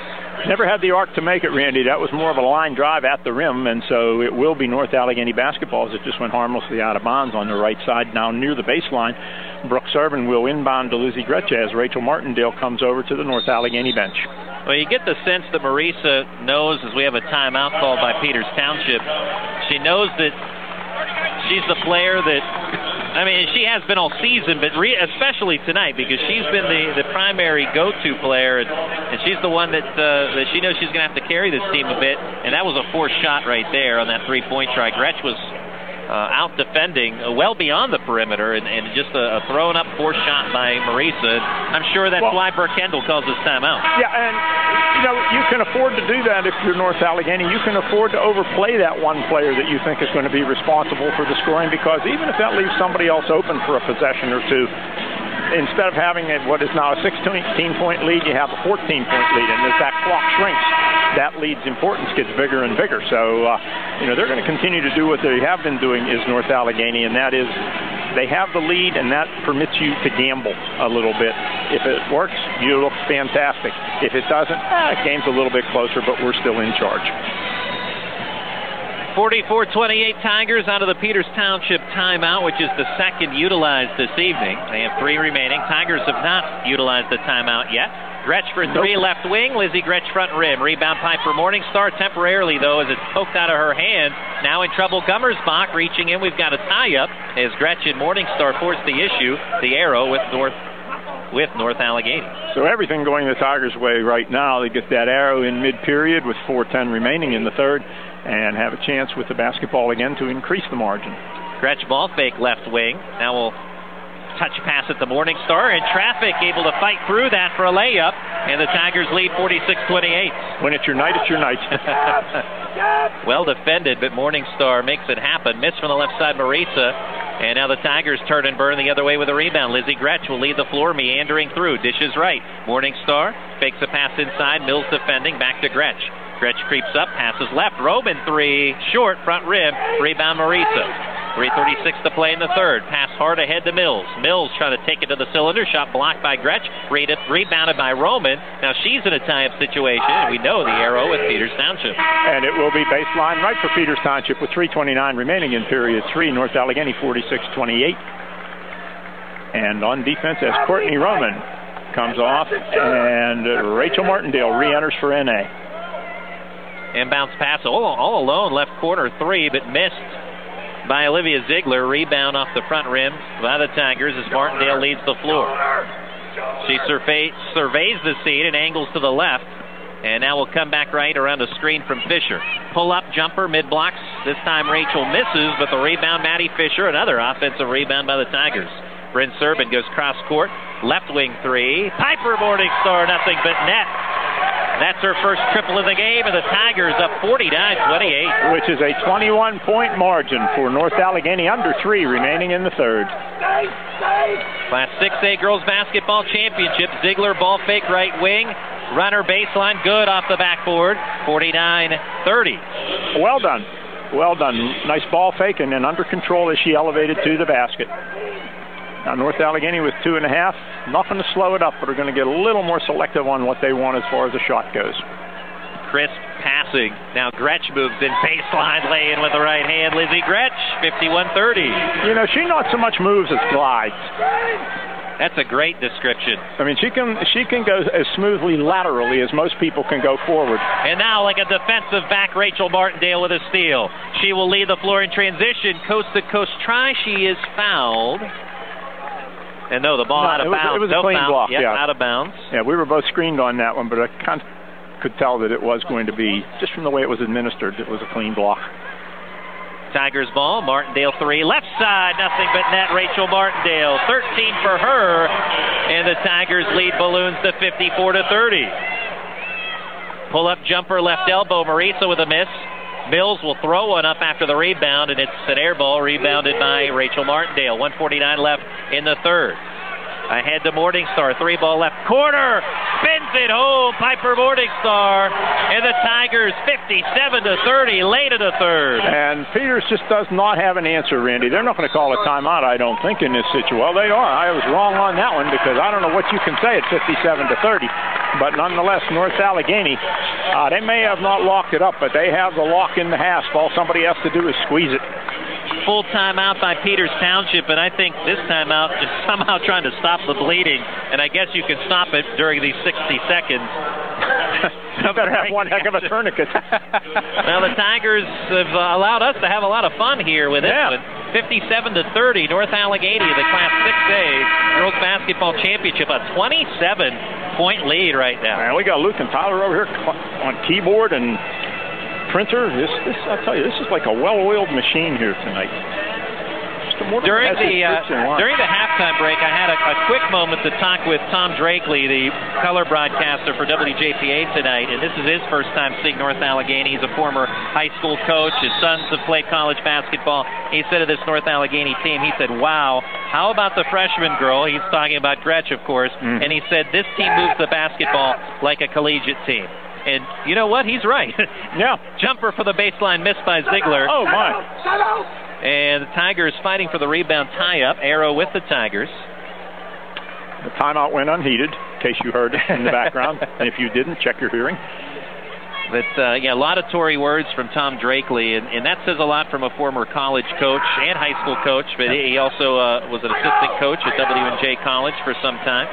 Never had the arc to make it, Randy. That was more of a line drive at the rim, and so it will be North Allegheny basketball as it just went harmlessly out of bounds on the right side. Now near the baseline, Brooks Irvin will inbound to Lizzie Gretsch as Rachel Martindale comes over to the North Allegheny bench. Well, you get the sense that Marisa knows, as we have a timeout called by Peters Township, she knows that she's the player that, I mean, she has been all season, but especially tonight because she's been the primary go-to player, and she's the one that she knows she's going to have to carry this team a bit, and that was a forced shot right there on that three-point try. Gretsch was out defending well beyond the perimeter, and just a thrown-up forced shot by Marisa. I'm sure that's why Burke Kendall calls this timeout. Yeah, and you know, you can afford to do that if you're North Allegheny. You can afford to overplay that one player that you think is going to be responsible for the scoring, because even if that leaves somebody else open for a possession or two, instead of having what is now a 16-point lead, you have a 14-point lead, and as that clock shrinks, that lead's importance gets bigger and bigger. So, you know, they're going to continue to do what they have been doing is North Allegheny, and that is they have the lead, and that permits you to gamble a little bit. If it works, you look fantastic. If it doesn't, the game's a little bit closer, but we're still in charge. 44-28 Tigers out of the Peters Township timeout, which is the second utilized this evening. They have 3 remaining. Tigers have not utilized the timeout yet. Gretsch for 3, left wing. Lizzie Gretsch front rim. Rebound Piper Morningstar temporarily, though, as it's poked out of her hand. Now in trouble, Gummersbach reaching in. We've got a tie-up as Gretsch and Morningstar force the issue. The arrow with North Allegheny. So everything going the Tigers' way right now. They get that arrow in mid-period with 4:10 remaining in the third and have a chance with the basketball again to increase the margin. Gretsch ball fake left wing. Now we'll touch pass at the Morningstar, and traffic able to fight through that for a layup, and the Tigers lead 46-28. When it's your night, it's your night. Well defended, but Morningstar makes it happen. Miss from the left side, Marisa, and now the Tigers turn and burn the other way with a rebound. Lizzie Gretsch will lead the floor, meandering through. Dishes right. Morningstar fakes a pass inside. Mills defending, back to Gretsch. Gretsch creeps up, passes left. Roman 3, short, front rim. Rebound Marisa. 3:36 to play in the third. Pass hard ahead to Mills. Mills trying to take it to the cylinder. Shot blocked by Gretsch. Rebounded by Roman. Now she's in a tie-up situation, and we know the arrow with Peters Township. And it will be baseline right for Peters Township with 3:29 remaining in period 3. North Allegheny 46-28. And on defense as Courtney Roman comes off, and Rachel Martindale re-enters for NA. Inbounds pass all alone, left corner 3, but missed by Olivia Ziegler. Rebound off the front rim by the Tigers as Martindale leads the floor. She surveys the scene and angles to the left, and now will come back right around a screen from Fisher. Pull-up jumper, mid-blocks. This time Rachel misses, but the rebound, Maddie Fisher. Another offensive rebound by the Tigers. Bryn Serban goes cross-court. Left wing 3. Piper Morningstar, nothing but net. That's her first triple of the game, and the Tigers up 49-28. Which is a 21-point margin for North Allegheny, under 3 remaining in the third. Class 6A Girls Basketball Championship. Ziegler ball fake right wing. Runner baseline, good off the backboard. 49-30. Well done. Well done. Nice ball fake and then under control as she elevated to the basket. Now North Allegheny with 2.5. Nothing to slow it up, but are going to get a little more selective on what they want as far as the shot goes. Crisp passing. Now Gretsch moves in baseline, lay in with the right hand. Lizzie Gretsch, 51-30. You know, she not so much moves as glides. That's a great description. I mean, she can go as smoothly laterally as most people can go forward. And now, like a defensive back, Rachel Martindale with a steal. She will lead the floor in transition. Coast-to-coast try. She is fouled. And no, the ball out of bounds. It was a clean block. Yep, yeah, out of bounds. Yeah, we were both screened on that one, but I kind of could tell that it was going to be, just from the way it was administered, it was a clean block. Tigers ball, Martindale 3, left side, nothing but net, Rachel Martindale, 13 for her, and the Tigers lead balloons to 54-30. Pull-up jumper, left elbow, Marisa with a miss. Mills will throw one up after the rebound, and it's an air ball rebounded by Rachel Martindale. 1:49 left in the third. Ahead to Morningstar, 3-ball left corner, spins it home, Piper Morningstar, and the Tigers 57-30 late in the third. And Peters just does not have an answer, Randy. They're not going to call a timeout, I don't think, in this situation. Well, they are. I was wrong on that one because I don't know what you can say at 57-30. But nonetheless, North Allegheny, they may have not locked it up, but they have the lock in the hasp. All somebody has to do is squeeze it. Full timeout by Peters Township, and I think this timeout is somehow trying to stop the bleeding, and I guess you can stop it during these 60 seconds. You better have one heck of a tourniquet. Well, the Tigers have allowed us to have a lot of fun here with this one. 57-30, North Allegheny, the Class 6A Girls Basketball Championship, a 27-point lead right now. Man, we got Luke and Tyler over here on keyboard and printer. This I tell you, this is like a well-oiled machine here tonight. During the halftime break, I had a quick moment to talk with Tom Drakely, the color broadcaster for WJPA tonight, and this is his first time seeing North Allegheny. He's a former high school coach. His sons have played college basketball. He said of this North Allegheny team, he said, wow, how about the freshman girl? He's talking about Gretch, of course, and he said this team moves the basketball like a collegiate team. And you know what? He's right. Yeah. Jumper for the baseline missed by Ziegler. Oh, my. And the Tigers fighting for the rebound tie-up. Arrow with the Tigers. The timeout went unheeded, in case you heard in the background. And if you didn't, check your hearing. But, laudatory words from Tom Drakely, and that says a lot from a former college coach and high school coach, but he also was an assistant coach at W&J College for some time.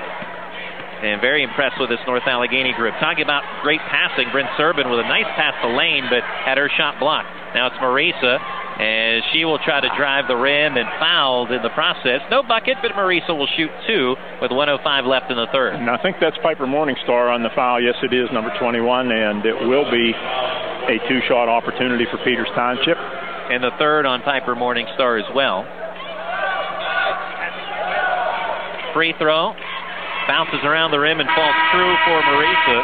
And very impressed with this North Allegheny group. Talking about great passing, Bryn Serbin with a nice pass to Lane, but had her shot blocked. Now it's Marisa, and she will try to drive the rim and fouled in the process. No bucket, but Marisa will shoot two with 1:05 left in the third. And I think that's Piper Morningstar on the foul. Yes, it is, number 21, and it will be a two-shot opportunity for Peters Township. And the third on Piper Morningstar as well. Free throw. Bounces around the rim and falls true for Marisa.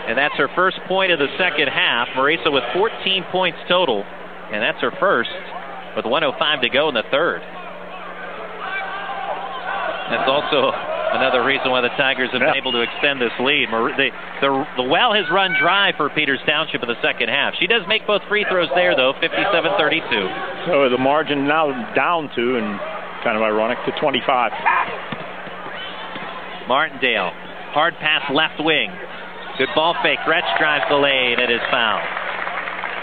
And that's her first point of the second half. Marisa with 14 points total. And that's her first with 1:05 to go in the third. That's also another reason why the Tigers have been able to extend this lead. The well has run dry for Peters Township in the second half. She does make both free throws there, though, 57-32. So the margin now down to, and kind of ironic, to 25. Martindale, hard pass left wing. Good ball fake. Gretch drives the lane. It is fouled.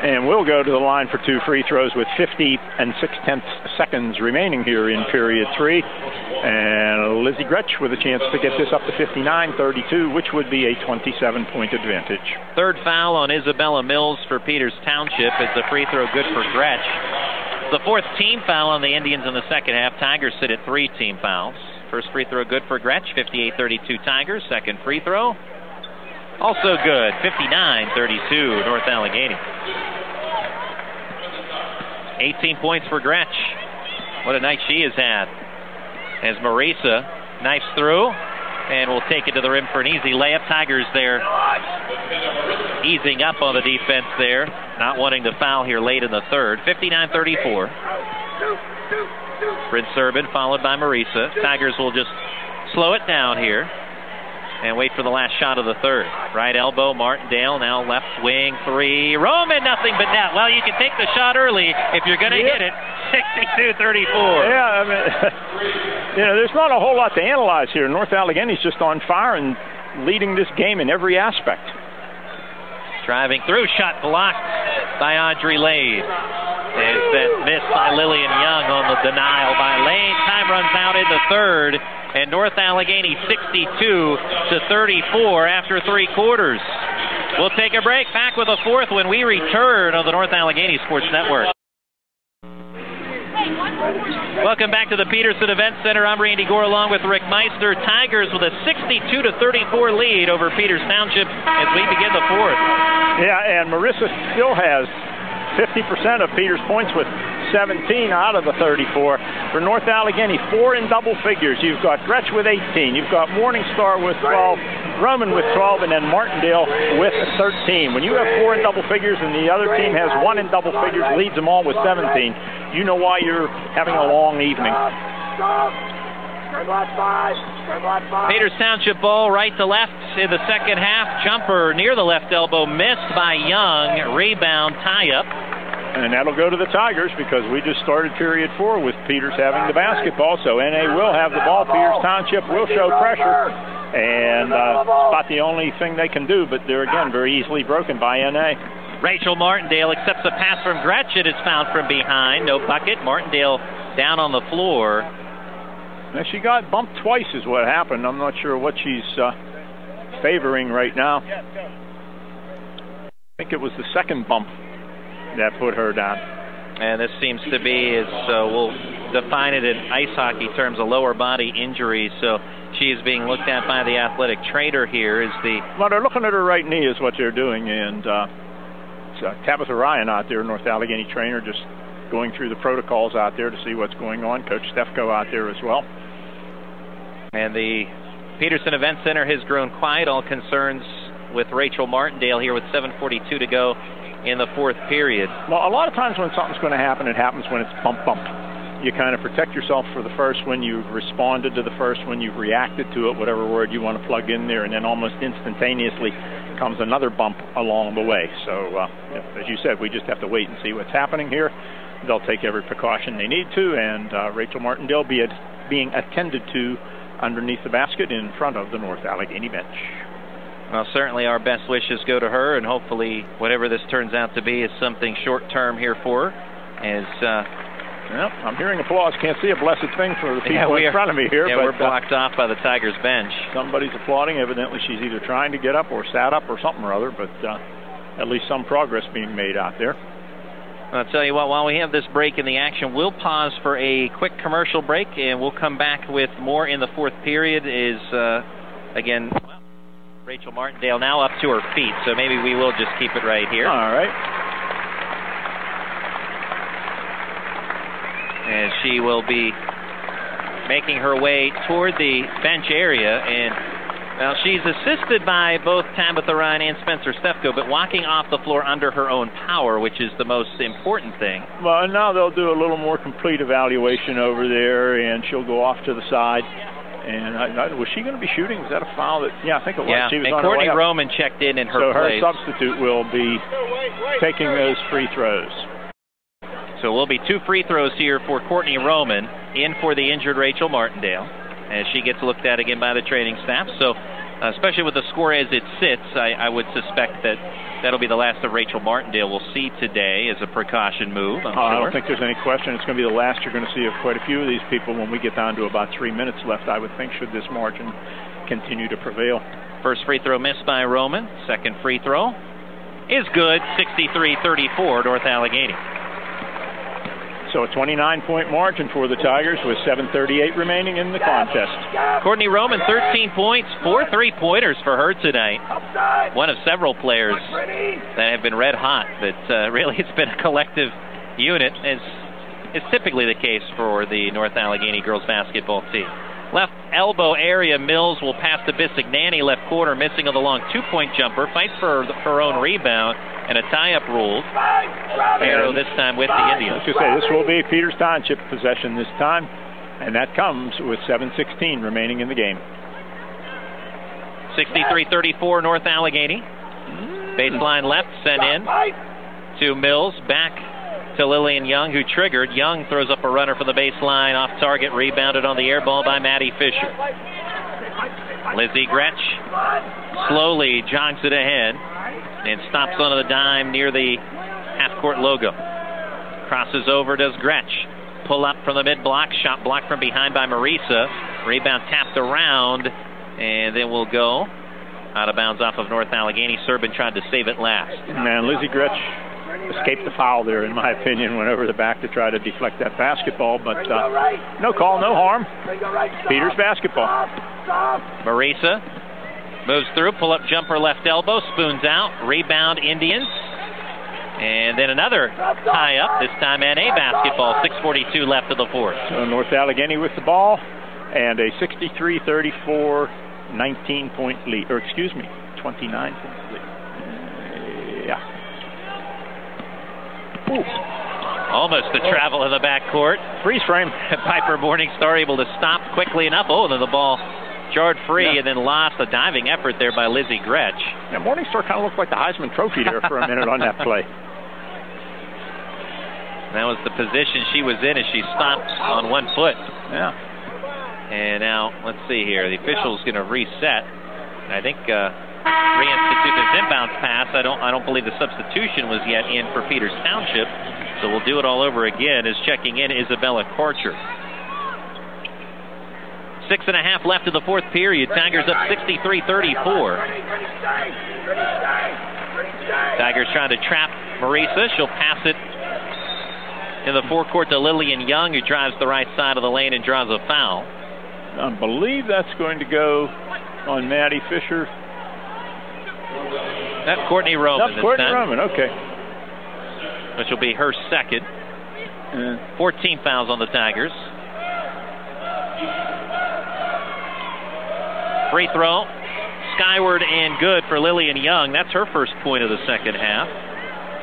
And we'll go to the line for two free throws with 50 6/10 seconds remaining here in period three. And Lizzie Gretch with a chance to get this up to 59-32, which would be a 27-point advantage. Third foul on Isabella Mills for Peters Township. It's a free throw good for Gretch. The fourth team foul on the Indians in the second half. Tigers sit at 3 team fouls. First free throw good for Gretch, 58-32 Tigers. Second free throw, also good, 59-32 North Allegheny. 18 points for Gretch. What a night she has had. As Marisa knifes through and will take it to the rim for an easy layup. Tigers there easing up on the defense there, not wanting to foul here late in the third. 59-34. Bryn Serbin followed by Marisa. Tigers will just slow it down here and wait for the last shot of the third. Right elbow, Martindale, now left wing, three. Roman, nothing but net. Well, you can take the shot early if you're going to hit it. 62-34. Yeah, I mean, there's not a whole lot to analyze here. North Allegheny's just on fire and leading this game in every aspect. Driving through, shot blocked by Audrey Lade. There's that miss by Lillian Young on the denial by Lane. Time runs out in the third, and North Allegheny 62-34 after 3 quarters. We'll take a break. Back with a fourth when we return on the North Allegheny Sports Network. Welcome back to the Peterson Event Center. I'm Randy Gore along with Rick Meister. Tigers with a 62-34 lead over Peters Township as we begin the fourth. Yeah, and Marissa still has 50% of Peters' points with 17 out of the 34. For North Allegheny, 4 in double figures. You've got Gretsch with 18. You've got Morningstar with 12, Roman with 12, and then Martindale with 13. When you have 4 in double figures and the other team has 1 in double figures, leads them all with 17, you know why you're having a long evening. Peters Township ball right to left in the second half. Jumper near the left elbow, missed by Young. Rebound, tie-up. And that'll go to the Tigers because we just started period 4 with Peters having the basketball. So NA will have the ball. Peters Township will show pressure. And it's about the only thing they can do, but they're, again, very easily broken by NA. Rachel Martindale accepts a pass from Gretsch. It is fouled from behind. No bucket. Martindale down on the floor. Now, she got bumped twice is what happened. I'm not sure what she's favoring right now. I think it was the second bump that put her down. And this seems to be, we'll define it in ice hockey terms, a lower body injury. So she is being looked at by the athletic trainer here. Well, they're looking at her right knee is what they're doing. And Tabitha Ryan out there, North Allegheny trainer, just going through the protocols out there to see what's going on. Coach Stefko out there as well. And the Peterson Event Center has grown quiet. All concerns with Rachel Martindale here with 7:42 to go in the fourth period. Well, a lot of times when something's going to happen, it happens when it's bump. You kind of protect yourself for the first one, you've responded to the first one, you've reacted to it, whatever word you want to plug in there, and then almost instantaneously comes another bump along the way. So, as you said, we just have to wait and see what's happening here. They'll take every precaution they need to, and Rachel Martindale being attended to underneath the basket in front of the North Allegheny bench. Well, certainly our best wishes go to her, and hopefully whatever this turns out to be is something short-term here for her. Well, I'm hearing applause. Can't see a blessed thing for the people in front of me here. Yeah, but we're blocked off by the Tigers bench. Somebody's applauding. Evidently she's either trying to get up or sat up or something or other, but at least some progress being made out there. I'll tell you what, while we have this break in the action, we'll pause for a quick commercial break, and we'll come back with more in the fourth period. Again, Rachel Martindale now up to her feet, so maybe we will just keep it right here. All right. And she will be making her way toward the bench area, and well, she's assisted by both Tabitha Ryan and Spencer Stefko, but walking off the floor under her own power, which is the most important thing. Well, now they'll do a little more complete evaluation over there, and she'll go off to the side. And was she going to be shooting? Was that a foul? Yeah, I think it was. Yeah, she was and on Courtney her way up. Roman checked in her place. So her substitute will be taking those free throws. So will be 2 free throws here for Courtney Roman, in for the injured Rachel Martindale, as she gets looked at again by the training staff. So, especially with the score as it sits, I would suspect that that'll be the last of Rachel Martindale we'll see today as a precaution move. I don't think there's any question. It's going to be the last you're going to see of quite a few of these people when we get down to about 3 minutes left, I would think, should this margin continue to prevail. First free throw missed by Roman. Second free throw is good, 63-34, North Allegheny. So a 29-point margin for the Tigers with 7:38 remaining in the contest. Courtney Roman, 13 points, 4 3-pointers for her tonight. One of several players that have been red hot, but really it's been a collective unit, as is typically the case for the North Allegheny girls basketball team. Left elbow area, Mills will pass to Bisignani, left corner, missing on the long 2-point jumper, fights for her own rebound, and a tie-up ruled. Arrow this time with the Indians. I was going to say, this will be Peters Township possession this time, and that comes with 7:16 remaining in the game. 63-34 North Allegheny. Baseline left, sent in to Mills, back to Lillian Young, who triggered. Young throws up a runner for the baseline, off target, rebounded on the air ball by Maddie Fisher. Lizzie Gretsch slowly jogs it ahead and stops on the dime near the half-court logo. Crosses over, does Gretsch. pull up from the mid-block. Shot blocked from behind by Marisa. Rebound tapped around, and then we'll go out of bounds off of North Allegheny. Serbin tried to save it last. Man, Lizzie Gretsch escaped the foul there, in my opinion, went over the back to try to deflect that basketball, but no call, no harm. Peters basketball. Marisa moves through, pull-up jumper left elbow, spoons out, rebound Indians. And then another tie-up, this time NA basketball, 6:42 left of the fourth. So North Allegheny with the ball, and a 63-34 19-point lead, or excuse me, 29-point lead. Yeah. Ooh. Almost the travel in the backcourt. Freeze frame. Piper Morningstar able to stop quickly enough. Oh, then the ball jarred free and then lost. A diving effort there by Lizzie Gretsch. Yeah, Morningstar kind of looked like the Heisman Trophy there for a minute on that play. That was the position she was in as she stopped on one foot. Yeah. And now, let's see here. The official's going to reset. I think reinstitute this inbounds pass. I don't believe the substitution was yet in for Peters Township. So we'll do it all over again as checking in Isabella Korcher. 6.5 left in the fourth period. Tigers up 63-34. Tigers trying to trap Marisa. She'll pass it in the forecourt to Lillian Young, who drives the right side of the lane and draws a foul. I believe that's going to go on Maddie Fisher. That's Courtney Roman. That's Courtney Roman, okay. Which will be her second. 14 fouls on the Tigers. Free throw, skyward and good for Lillian Young. That's her first point of the second half.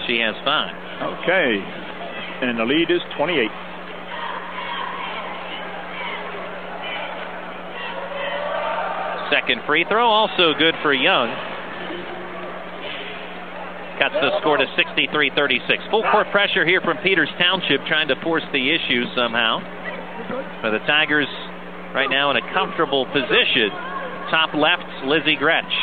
She has 5. Okay, and the lead is 28. Second free throw, also good for Young. Cuts the score to 63-36. Full court pressure here from Peters Township, trying to force the issue somehow. But the Tigers right now in a comfortable position. Top left, Lizzie Gretsch.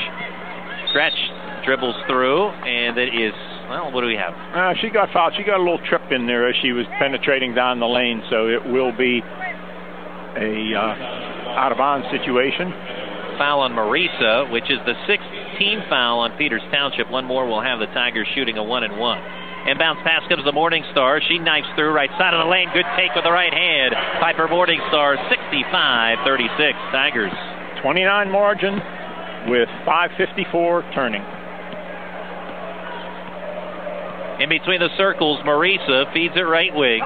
Gretsch dribbles through, and it is, well, what do we have? She got fouled. She got a little trip in there as she was penetrating down the lane, so it will be a out-of-bounds situation. Foul on Marisa, which is the 6th team foul on Peters Township. One more will have the Tigers shooting a 1-and-1. Inbounds pass comes to Morningstar. She knifes through right side of the lane. Good take with the right hand. Piper Morningstar, 65-36. Tigers. 29 margin with 5:54 turning. In between the circles, Marisa feeds it right wing.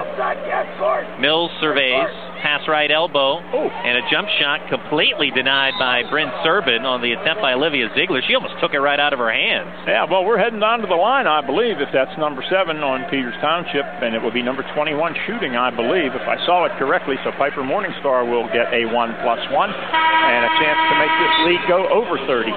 Mills surveys. Pass right elbow. And a jump shot completely denied by Bryn Serbin on the attempt by Olivia Ziegler. She almost took it right out of her hands. Yeah, well, we're heading down to the line, I believe, if that's number 7 on Peters Township, and it will be number 21 shooting, I believe, if I saw it correctly. So Piper Morningstar will get a 1+1 and a chance to make this lead go over 30.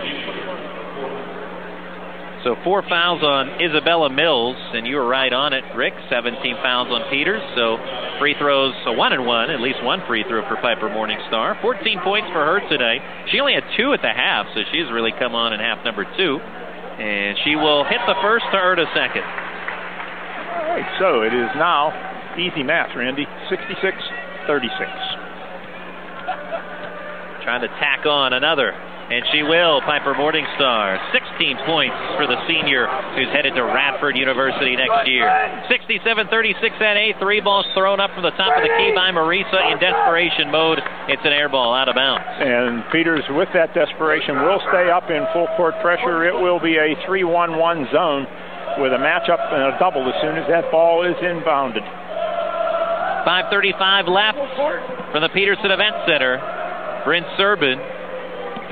So 4 fouls on Isabella Mills, and you were right on it, Rick. 17 fouls on Peters, so free throws, a 1-and-1, at least one free throw for Piper Morningstar. 14 points for her today. She only had 2 at the half, so she's really come on in half number 2. And she will hit the first to earn a second. All right, so it is now easy math, Randy, 66-36. Trying to tack on another. And she will, Piper Morningstar. 16 points for the senior who's headed to Radford University next year. 67-36 NA. 3 balls thrown up from the top of the key by Marisa in desperation mode. It's an air ball out of bounds. And Peters, with that desperation, will stay up in full court pressure. It will be a 3-1-1 zone with a matchup and a double as soon as that ball is inbounded. 5:35 left from the Peterson Event Center. Bryn Serbin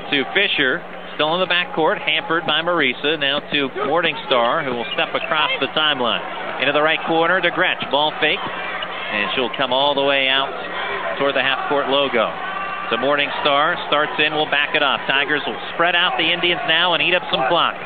to Fisher, still in the backcourt, hampered by Marisa. Now to Morningstar, who will step across the timeline. Into the right corner to Gretsch. Ball fake, and she'll come all the way out toward the half-court logo. So Morningstar starts in, will back it up. Tigers will spread out the Indians now and eat up some clock.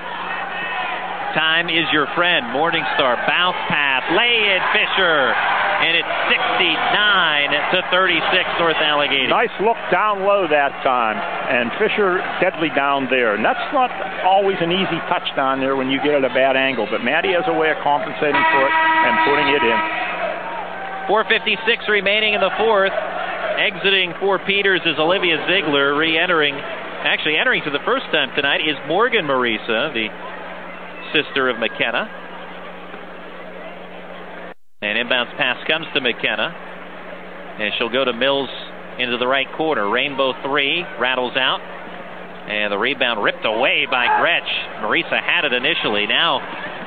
Time is your friend. Morningstar, bounce pass, lay in Fisher, and it's 69-36 North Allegheny. Nice look down low that time, and Fisher deadly down there. And that's not always an easy touch down there when you get at a bad angle, but Maddie has a way of compensating for it and putting it in. 4:56 remaining in the fourth. Exiting for Peters is Olivia Ziegler. Entering for the first time tonight is Morgan Marisa, the sister of McKenna. And inbounds pass comes to McKenna. And she'll go to Mills into the right corner. Rainbow three rattles out. And the rebound ripped away by Gretsch. Marisa had it initially. Now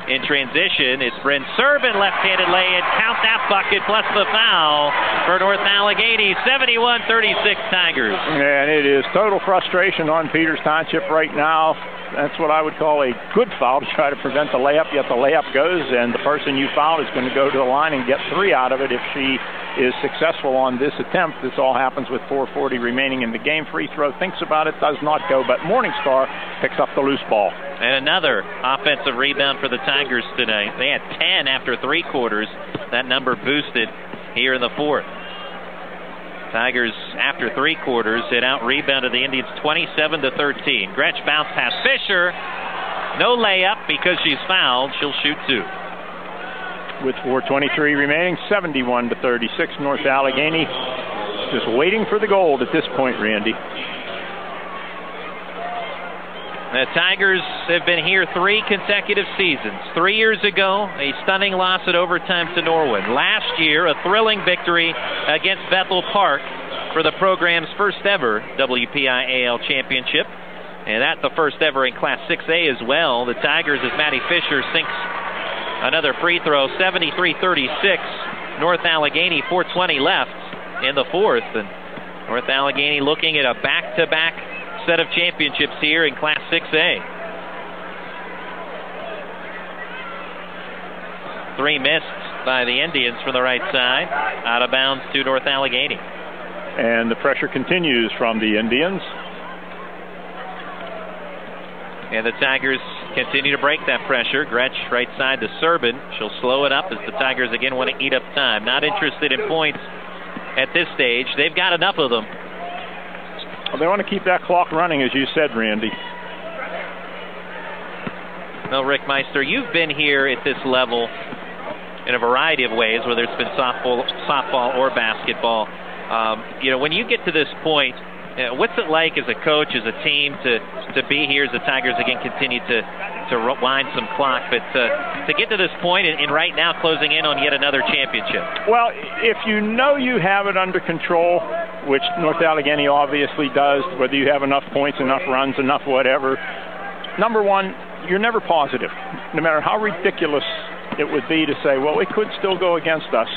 in transition, it's Bryn Serban, left-handed lay-in. Count that bucket plus the foul for North Allegheny. 71-36 Tigers. And it is total frustration on Peters Township right now. That's what I would call a good foul to try to prevent the layup, yet the layup goes, and the person you fouled is going to go to the line and get 3 out of it if she is successful on this attempt. This all happens with 4:40 remaining in the game. Free throw, thinks about it, does not go, but Morningstar picks up the loose ball. And another offensive rebound for the Tigers tonight. They had 10 after 3 quarters. That number boosted here in the fourth. Tigers, after 3 quarters, had out-rebounded the Indians 27-13. Gretsch bounce past Fisher. No layup because she's fouled. She'll shoot 2. With 4:23 remaining, 71-36. North Allegheny just waiting for the goal at this point, Randy. The Tigers have been here 3 consecutive seasons. 3 years ago, a stunning loss at overtime to Norwood. Last year, a thrilling victory against Bethel Park for the program's first ever WPIAL championship. And that's the first ever in Class 6A as well. The Tigers, as Maddie Fisher sinks another free throw, 73-36. North Allegheny, 4:20 left in the fourth. And North Allegheny looking at a back-to-back set of championships here in Class 6A. 3 missed by the Indians from the right side. Out of bounds to North Allegheny. And the pressure continues from the Indians. And the Tigers continue to break that pressure. Gretsch right side to Serban. She'll slow it up as the Tigers again want to eat up time. Not interested in points at this stage. They've got enough of them. Well, they want to keep that clock running, as you said, Randy. Well, Rick Meister, you've been here at this level in a variety of ways, whether it's been softball or basketball. When you get to this point, what's it like as a coach, as a team, to be here as the Tigers again continue to wind some clock, but to get to this point and right now closing in on yet another championship? Well, if you know you have it under control, which North Allegheny obviously does, whether you have enough points, enough runs, enough whatever, number one, you're never positive. No matter how ridiculous it would be to say, well, it could still go against us,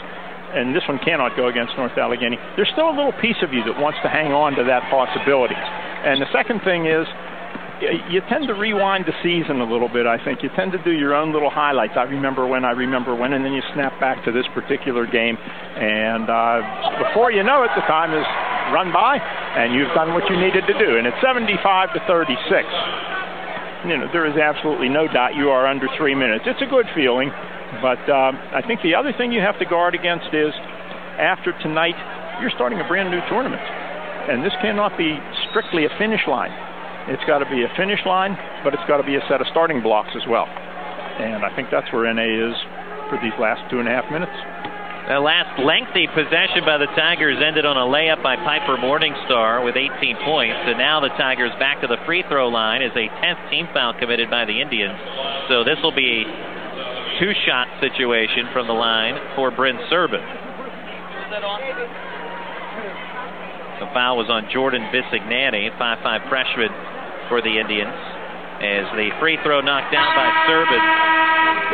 and this one cannot go against North Allegheny, there's still a little piece of you that wants to hang on to that possibility. And the second thing is, you tend to rewind the season a little bit, I think. You tend to do your own little highlights. I remember when, and then you snap back to this particular game. And before you know it, the time is run by, and you've done what you needed to do. And it's 75-36. There is absolutely no doubt you are under 3 minutes. It's a good feeling, but I think the other thing you have to guard against is, after tonight, you're starting a brand new tournament. And this cannot be strictly a finish line. It's got to be a finish line, but it's got to be a set of starting blocks as well. And I think that's where NA is for these last 2.5 minutes. The last lengthy possession by the Tigers ended on a layup by Piper Morningstar with 18 points. And now the Tigers back to the free throw line as a 10th team foul committed by the Indians. So this will be a 2-shot situation from the line for Bryn Serban. The foul was on Jordan Bisignani, 5'5" freshman for the Indians, as the free throw knocked down by Serban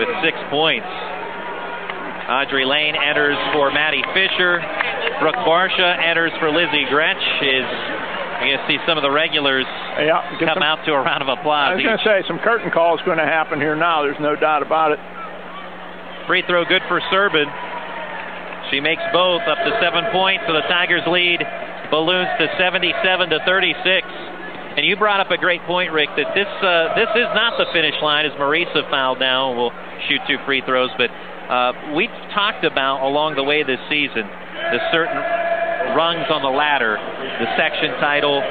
with 6 points. Audrey Lane enters for Maddie Fisher. Brooke Barsha enters for Lizzie Gretsch. You're going to see some of the regulars come out to a round of applause. I was going to say, some curtain call is going to happen here now. There's no doubt about it. Free throw good for Serban. She makes both, up to 7 points, so the Tigers lead balloons to 77-36. And you brought up a great point, Rick, that this is not the finish line, as Marisa fouled now and will shoot 2 free throws. But we've talked about along the way this season the certain rungs on the ladder, the section title,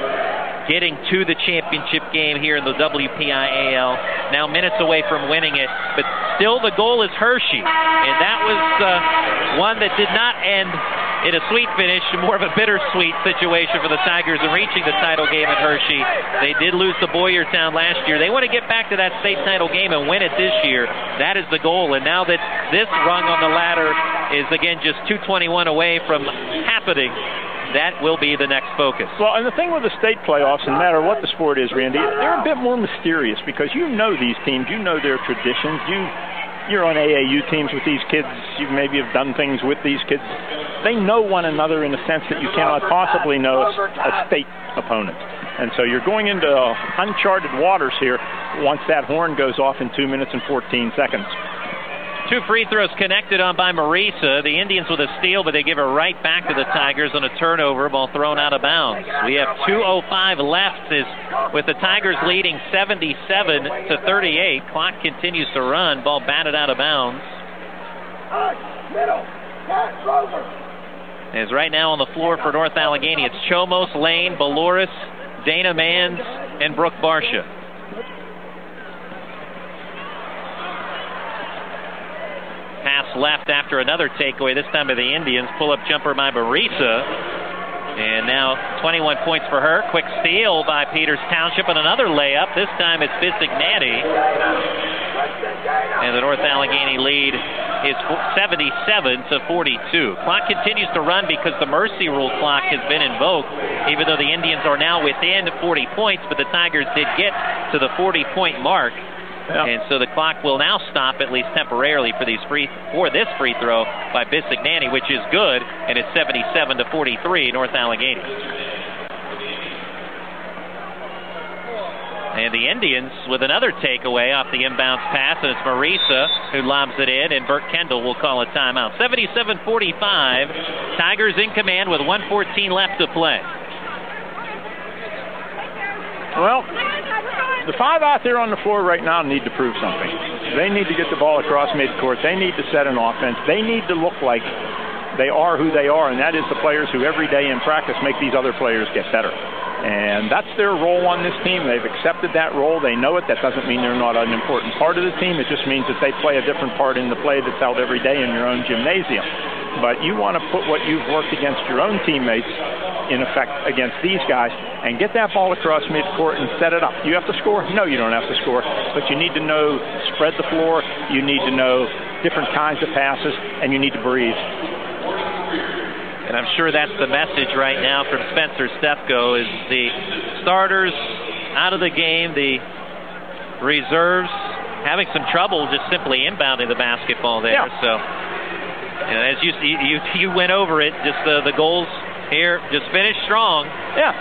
getting to the championship game here in the WPIAL. Now minutes away from winning it, but still the goal is Hershey. And that was one that did not end in a sweet finish, more of a bittersweet situation for the Tigers in reaching the title game at Hershey. They did lose to Boyertown last year. They want to get back to that state title game and win it this year. That is the goal. And now that this rung on the ladder is, again, just 221 away from happening, that will be the next focus. Well, and the thing with the state playoffs, no matter what the sport is, Randy, they're a bit more mysterious because you know these teams, you know their traditions. You're on AAU teams with these kids. You maybe have done things with these kids. They know one another in a sense that you cannot possibly know a state opponent. And so you're going into uncharted waters here once that horn goes off in 2 minutes and 14 seconds. 2 free throws connected on by Marisa. The Indians with a steal, but they give it right back to the Tigers on a turnover, ball thrown out of bounds. We have 2:05 left with the Tigers leading 77-38. Clock continues to run. Ball batted out of bounds. As right now on the floor for North Allegheny, it's Chomos, Lane, Baloris, Dana Manns, and Brooke Barsha. Pass left after another takeaway, this time by the Indians. Pull-up jumper by Marisa. And now 21 points for her. Quick steal by Peters Township and another layup. This time it's Bisignani. And the North Allegheny lead is 77-42. Clock continues to run because the mercy rule clock has been invoked, even though the Indians are now within 40 points, but the Tigers did get to the 40-point mark. Yep. And so the clock will now stop, at least temporarily, for this free throw by Bisignani, which is good, and it's 77-43, North Allegheny. And the Indians with another takeaway off the inbounds pass, and it's Marisa who lobs it in, and Burt Kendall will call a timeout. 77-45, Tigers in command with 1:14 left to play. Well, the 5 out there on the floor right now need to prove something. They need to get the ball across midcourt. They need to set an offense. They need to look like they are who they are, and that is the players who every day in practice make these other players get better. And that's their role on this team. They've accepted that role. They know it. That doesn't mean they're not an important part of the team. It just means that they play a different part in the play that's held every day in your own gymnasium. But you want to put what you've worked against your own teammates in effect against these guys and get that ball across midcourt and set it up. You have to score? No, you don't have to score. But you need to know, spread the floor. You need to know different kinds of passes, and you need to breathe. And I'm sure that's the message right now from Spencer Stefko, is the starters out of the game, the reserves having some trouble just simply inbounding the basketball there. Yeah. So, as you went over it, just the goals here, just finish strong. Yeah.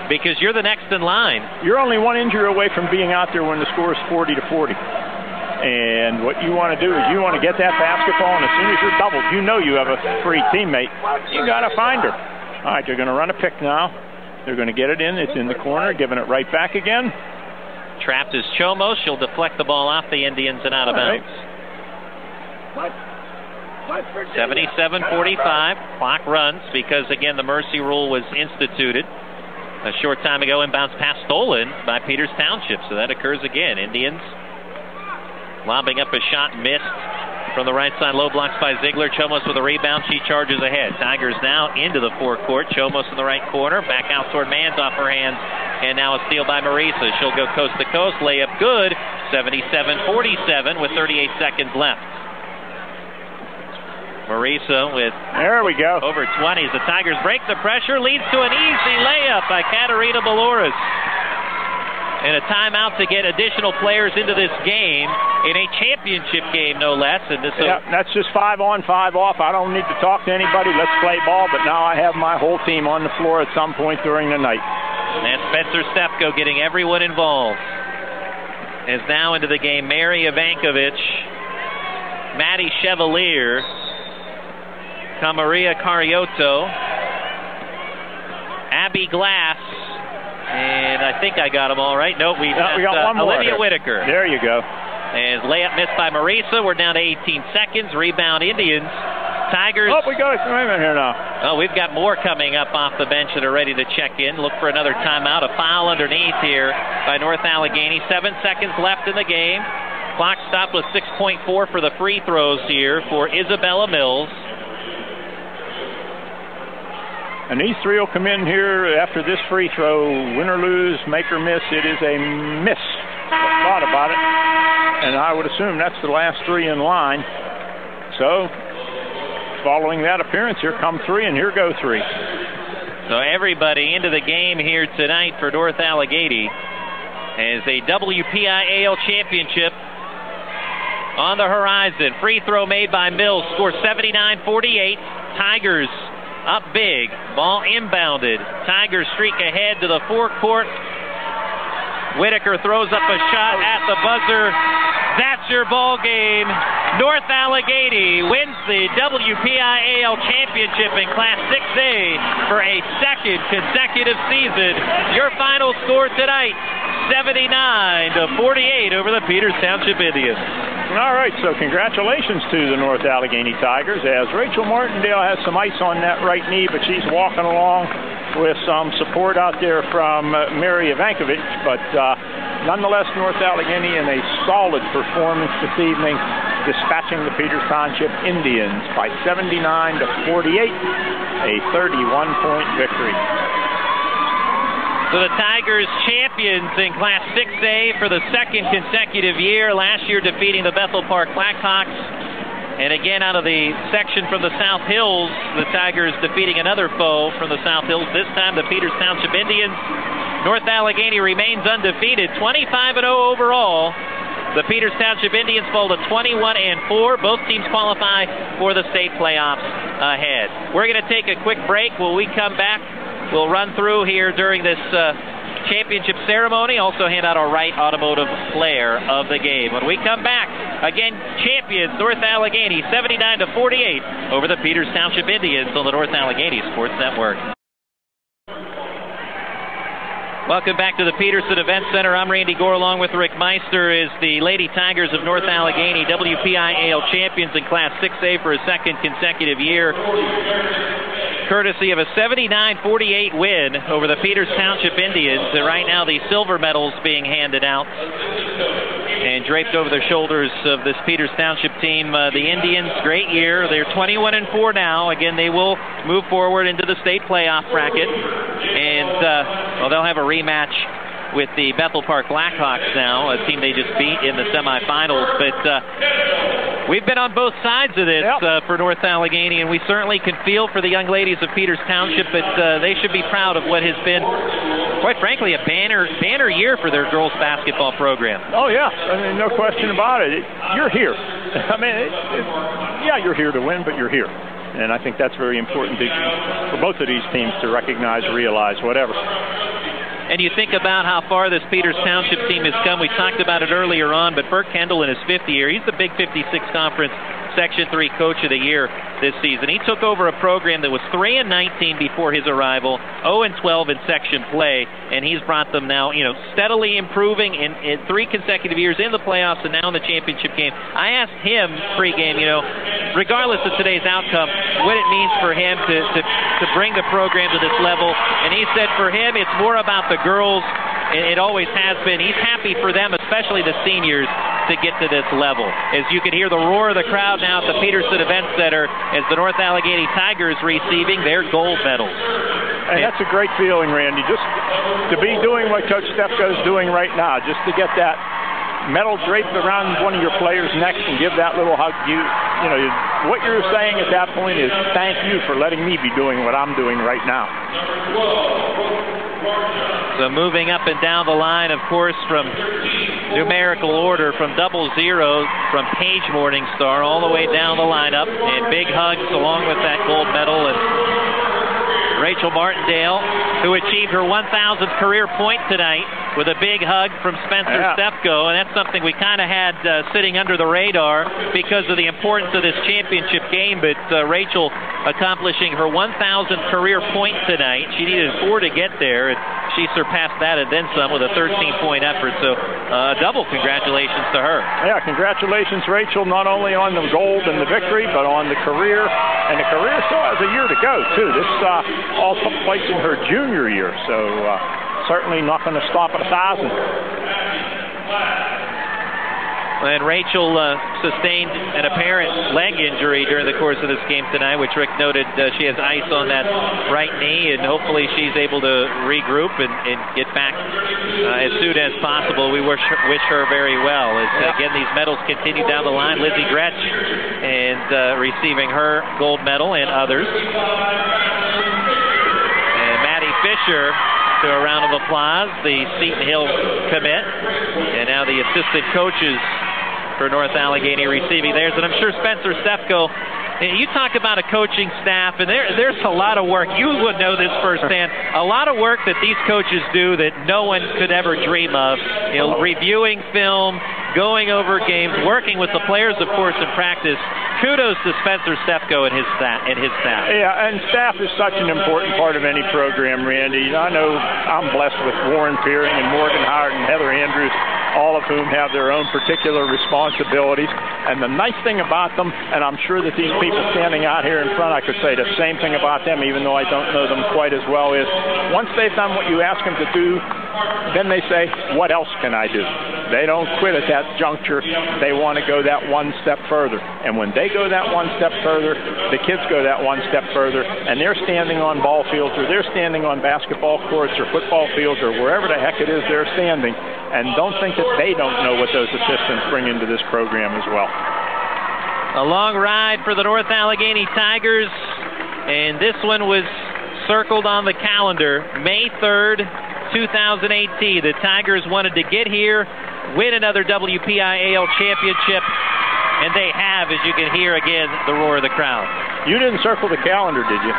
Because you're the next in line. You're only one injury away from being out there when the score is 40-40. And what you want to do is you want to get that basketball, and as soon as you're doubled, you know you have a free teammate. You got to find her. All right, they're going to run a pick now. They're going to get it in. It's in the corner, giving it right back again. Trapped is Chomos. She'll deflect the ball off the Indians and out of bounds. 77-45. Clock runs because, again, the mercy rule was instituted a short time ago. Inbounds pass stolen by Peters Township, so that occurs again. Indians lobbing up a shot, missed from the right side. Low blocks by Ziegler. Chomos with a rebound. She charges ahead. Tigers now into the forecourt. Chomos in the right corner. Back out toward Manns, off her hands. And now a steal by Marisa. She'll go coast to coast. Layup good. 77-47 with 38 seconds left. Marisa with there we go. Over 20s. The Tigers break the pressure. Leads to an easy layup by Katarina Baloris. And a timeout to get additional players into this game, in a championship game, no less. And this that's just 5 on, 5 off. I don't need to talk to anybody. Let's play ball. But now I have my whole team on the floor at some point during the night. And Spencer Stefko getting everyone involved. Is now into the game Mary Ivankovic, Maddie Chevalier, Camaria Carioto, Abby Glass, and I think I got them all right. Nope, we got one more. Olivia Whitaker. There you go. And layup missed by Marisa. We're down to 18 seconds. Rebound Indians. Tigers. Oh, we got a commitment here now. Oh, we've got more coming up off the bench that are ready to check in. Look for another timeout. A foul underneath here by North Allegheny. 7 seconds left in the game. Clock stopped with 6.4 for the free throws here for Isabella Mills. And these three will come in here after this free throw. Win or lose, make or miss, it is a miss. I thought about it, and I would assume that's the last three in line. So, following that appearance, here come three, and here go three. So everybody into the game here tonight for North Allegheny as a WPIAL championship on the horizon. Free throw made by Mills, score 79-48. Tigers up big, ball inbounded. Tigers streak ahead to the forecourt. Whitaker throws up a shot at the buzzer. That's your ball game. North Allegheny wins the WPIAL championship in Class 6A for a second consecutive season. Your final score tonight, 79-48 over the Peters Township Indians. All right, so congratulations to the North Allegheny Tigers, as Rachel Martindale has some ice on that right knee, but she's walking along with some support out there from Mary Ivankovic. But nonetheless, North Allegheny in a solid performance this evening, dispatching the Peters Township Indians by 79-48, a 31-point victory. So the Tigers champions in Class 6A for the second consecutive year. Last year defeating the Bethel Park Blackhawks. And again out of the section from the South Hills, the Tigers defeating another foe from the South Hills, this time the Peters Township Indians. North Allegheny remains undefeated, 25-0 overall. The Peters Township Indians fall to 21-4. Both teams qualify for the state playoffs ahead. We're going to take a quick break. When we come back, we'll run through here during this championship ceremony. Also hand out our right automotive player of the game. When we come back, again, champions North Allegheny 79-48 over the Peters Township Indians on the North Allegheny Sports Network. Welcome back to the Peterson Event Center. I'm Randy Gore along with Rick Meister as the Lady Tigers of North Allegheny WPIAL champions in Class 6A for a second consecutive year, courtesy of a 79-48 win over the Peters Township Indians. And right now the silver medals being handed out and draped over the shoulders of this Peters Township team. The Indians, great year. They're 21-4 now. Again, they will move forward into the state playoff bracket. And they'll have a rematch with the Bethel Park Blackhawks now, a team they just beat in the semifinals. But we've been on both sides of this for North Allegheny, and we certainly can feel for the young ladies of Peters Township, but they should be proud of what has been, quite frankly, a banner year for their girls basketball program. Oh, yeah. I mean, no question about it. You're here. I mean, you're here to win, but you're here. And I think that's very important for both of these teams to recognize, realize, whatever. And you think about how far this Peters Township team has come. We talked about it earlier on, but Bert Kendall in his fifth year, he's the Big 56 Conference Section 3 Coach of the Year this season. He took over a program that was 3-19 before his arrival, 0-12 in section play, and he's brought them now, steadily improving in 3 consecutive years in the playoffs and now in the championship game. I asked him pregame, regardless of today's outcome, what it means for him to bring the program to this level, and he said for him it's more about the girls. It always has been. He's happy for them, especially the seniors, to get to this level. As you can hear the roar of the crowd now at the Peterson Event Center as the North Allegheny Tigers receiving their gold medals. And that's a great feeling, Randy, just to be doing what Coach Stefko is doing right now, just to get that medal draped around one of your players' necks and give that little hug. What you're saying at that point is thank you for letting me be doing what I'm doing right now. So moving up and down the line, of course, from numerical order, from 00 from Paige Morningstar all the way down the lineup, and big hugs along with that gold medal. And Rachel Martindale, who achieved her 1,000th career point tonight, with a big hug from Spencer Stefko, and that's something we kind of had sitting under the radar because of the importance of this championship game. But Rachel accomplishing her 1,000th career point tonight. She needed 4 to get there, and she surpassed that and then some with a 13-point effort. So double congratulations to her. Yeah, congratulations, Rachel, not only on the gold and the victory, but on the career. And the career still has a year to go, too. This all took place in her junior year, so certainly not going to stop at 1,000. And Rachel sustained an apparent leg injury during the course of this game tonight, which Rick noted she has ice on that right knee, and hopefully she's able to regroup and get back as soon as possible. We wish her very well. As again, these medals continue down the line. Lizzie Gretsch and receiving her gold medal and others. And Maddie Fisher to a round of applause, the Seton Hill commit, and now the assistant coaches for North Allegheny receiving theirs. And I'm sure Spencer Stefko, you talk about a coaching staff, and there's a lot of work. You would know this firsthand. A lot of work that these coaches do that no one could ever dream of. You know, reviewing film, going over games, working with the players, of course, in practice. Kudos to Spencer Stefko and his staff. Yeah, and staff is such an important part of any program, Randy. I know I'm blessed with Warren Peering and Morgan Howard and Heather Andrews, all of whom have their own particular responsibilities. And the nice thing about them, and I'm sure that these people standing out here in front, I could say the same thing about them, even though I don't know them quite as well, is once they've done what you ask them to do, then they say, what else can I do? They don't quit at that juncture. They want to go that one step further. And when they go that one step further, the kids go that one step further, and they're standing on ball fields, or they're standing on basketball courts or football fields or wherever the heck it is they're standing, and don't think that they don't know what those assistants bring into this program as well. A long ride for the North Allegheny Tigers, and this one was circled on the calendar, May 3rd, 2018. The Tigers wanted to get here, win another WPIAL championship, and they have, as you can hear again, the roar of the crowd. You didn't circle the calendar, did you?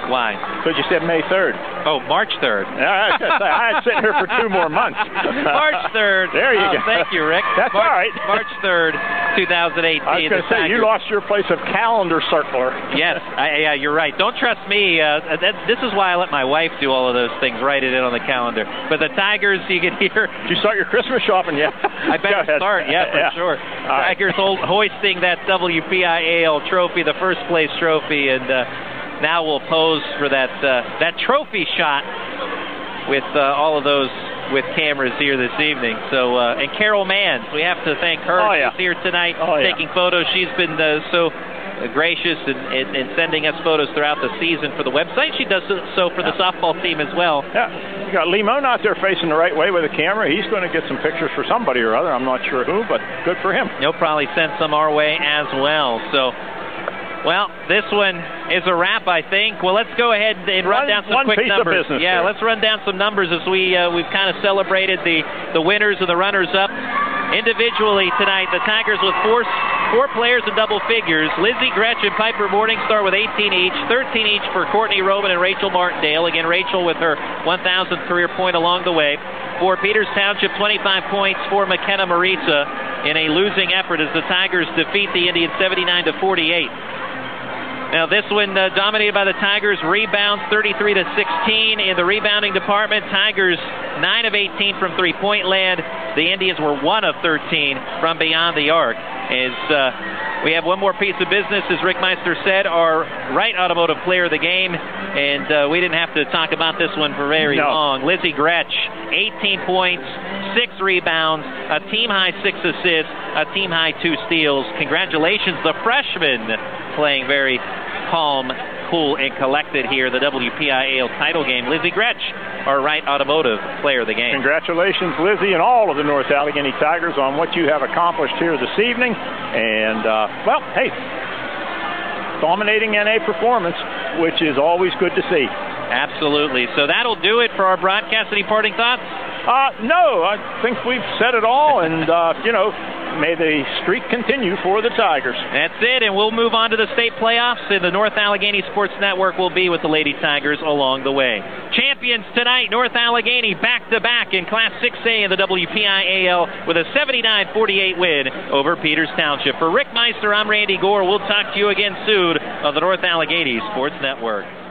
Why? Because you said May 3rd. Oh, March 3rd. I had sitting here for 2 more months. March 3rd. There you go. Thank you, Rick. That's all right. March 3rd, 2018. I was going to say, you lost your place of calendar circler. Yes, yeah, you're right. Don't trust me. This is why I let my wife do all of those things, write it in on the calendar. But the Tigers, you can hear. Did you start your Christmas shopping yet? I better start, for sure. Tigers hoisting that WPIAL trophy, the first place trophy, and now we'll pose for that trophy shot with all of those with cameras here this evening. So, and Carol Manns, we have to thank her. She's here tonight taking photos. She's been so gracious in sending us photos throughout the season for the website. She does so for the softball team as well. Yeah, you got Limon out there facing the right way with a camera. He's going to get some pictures for somebody or other. I'm not sure who, but good for him. He'll probably send some our way as well. So, well, this one is a wrap, I think. Well, let's go ahead and run down some quick numbers. Let's run down some numbers as we've kind of celebrated the winners and the runners-up. Individually tonight, the Tigers with four players in double figures. Lizzie Gretsch and Piper Morningstar with 18 each, 13 each for Courtney Roman and Rachel Martindale. Again, Rachel with her 1,000th career point along the way. For Peters Township, 25 points for McKenna Maritza in a losing effort as the Tigers defeat the Indians 79-48. Now this one dominated by the Tigers, rebounds 33-16 in the rebounding department. Tigers 9 of 18 from three-point land. The Indians were 1 of 13 from beyond the arc. As we have one more piece of business, as Rick Meister said, our Wright Automotive Player of the Game, and we didn't have to talk about this one for very long. Lizzie Gretsch, 18 points, 6 rebounds, a team-high 6 assists, a team-high 2 steals. Congratulations, the freshman, playing very calm, cool, and collected here, the WPIAL title game. Lizzie Gretsch, our Wright Automotive Player of the Game. Congratulations, Lizzie, and all of the North Allegheny Tigers on what you have accomplished here this evening. And, well, hey, dominating NA performance, which is always good to see. Absolutely. So that'll do it for our broadcast. Any parting thoughts? No, I think we've said it all, and, you know, may the streak continue for the Tigers. That's it, and we'll move on to the state playoffs, and the North Allegheny Sports Network will be with the Lady Tigers along the way. Champions tonight, North Allegheny back-to-back in Class 6A in the WPIAL with a 79-48 win over Peters Township. For Rick Meister, I'm Randy Gore. We'll talk to you again soon on the North Allegheny Sports Network.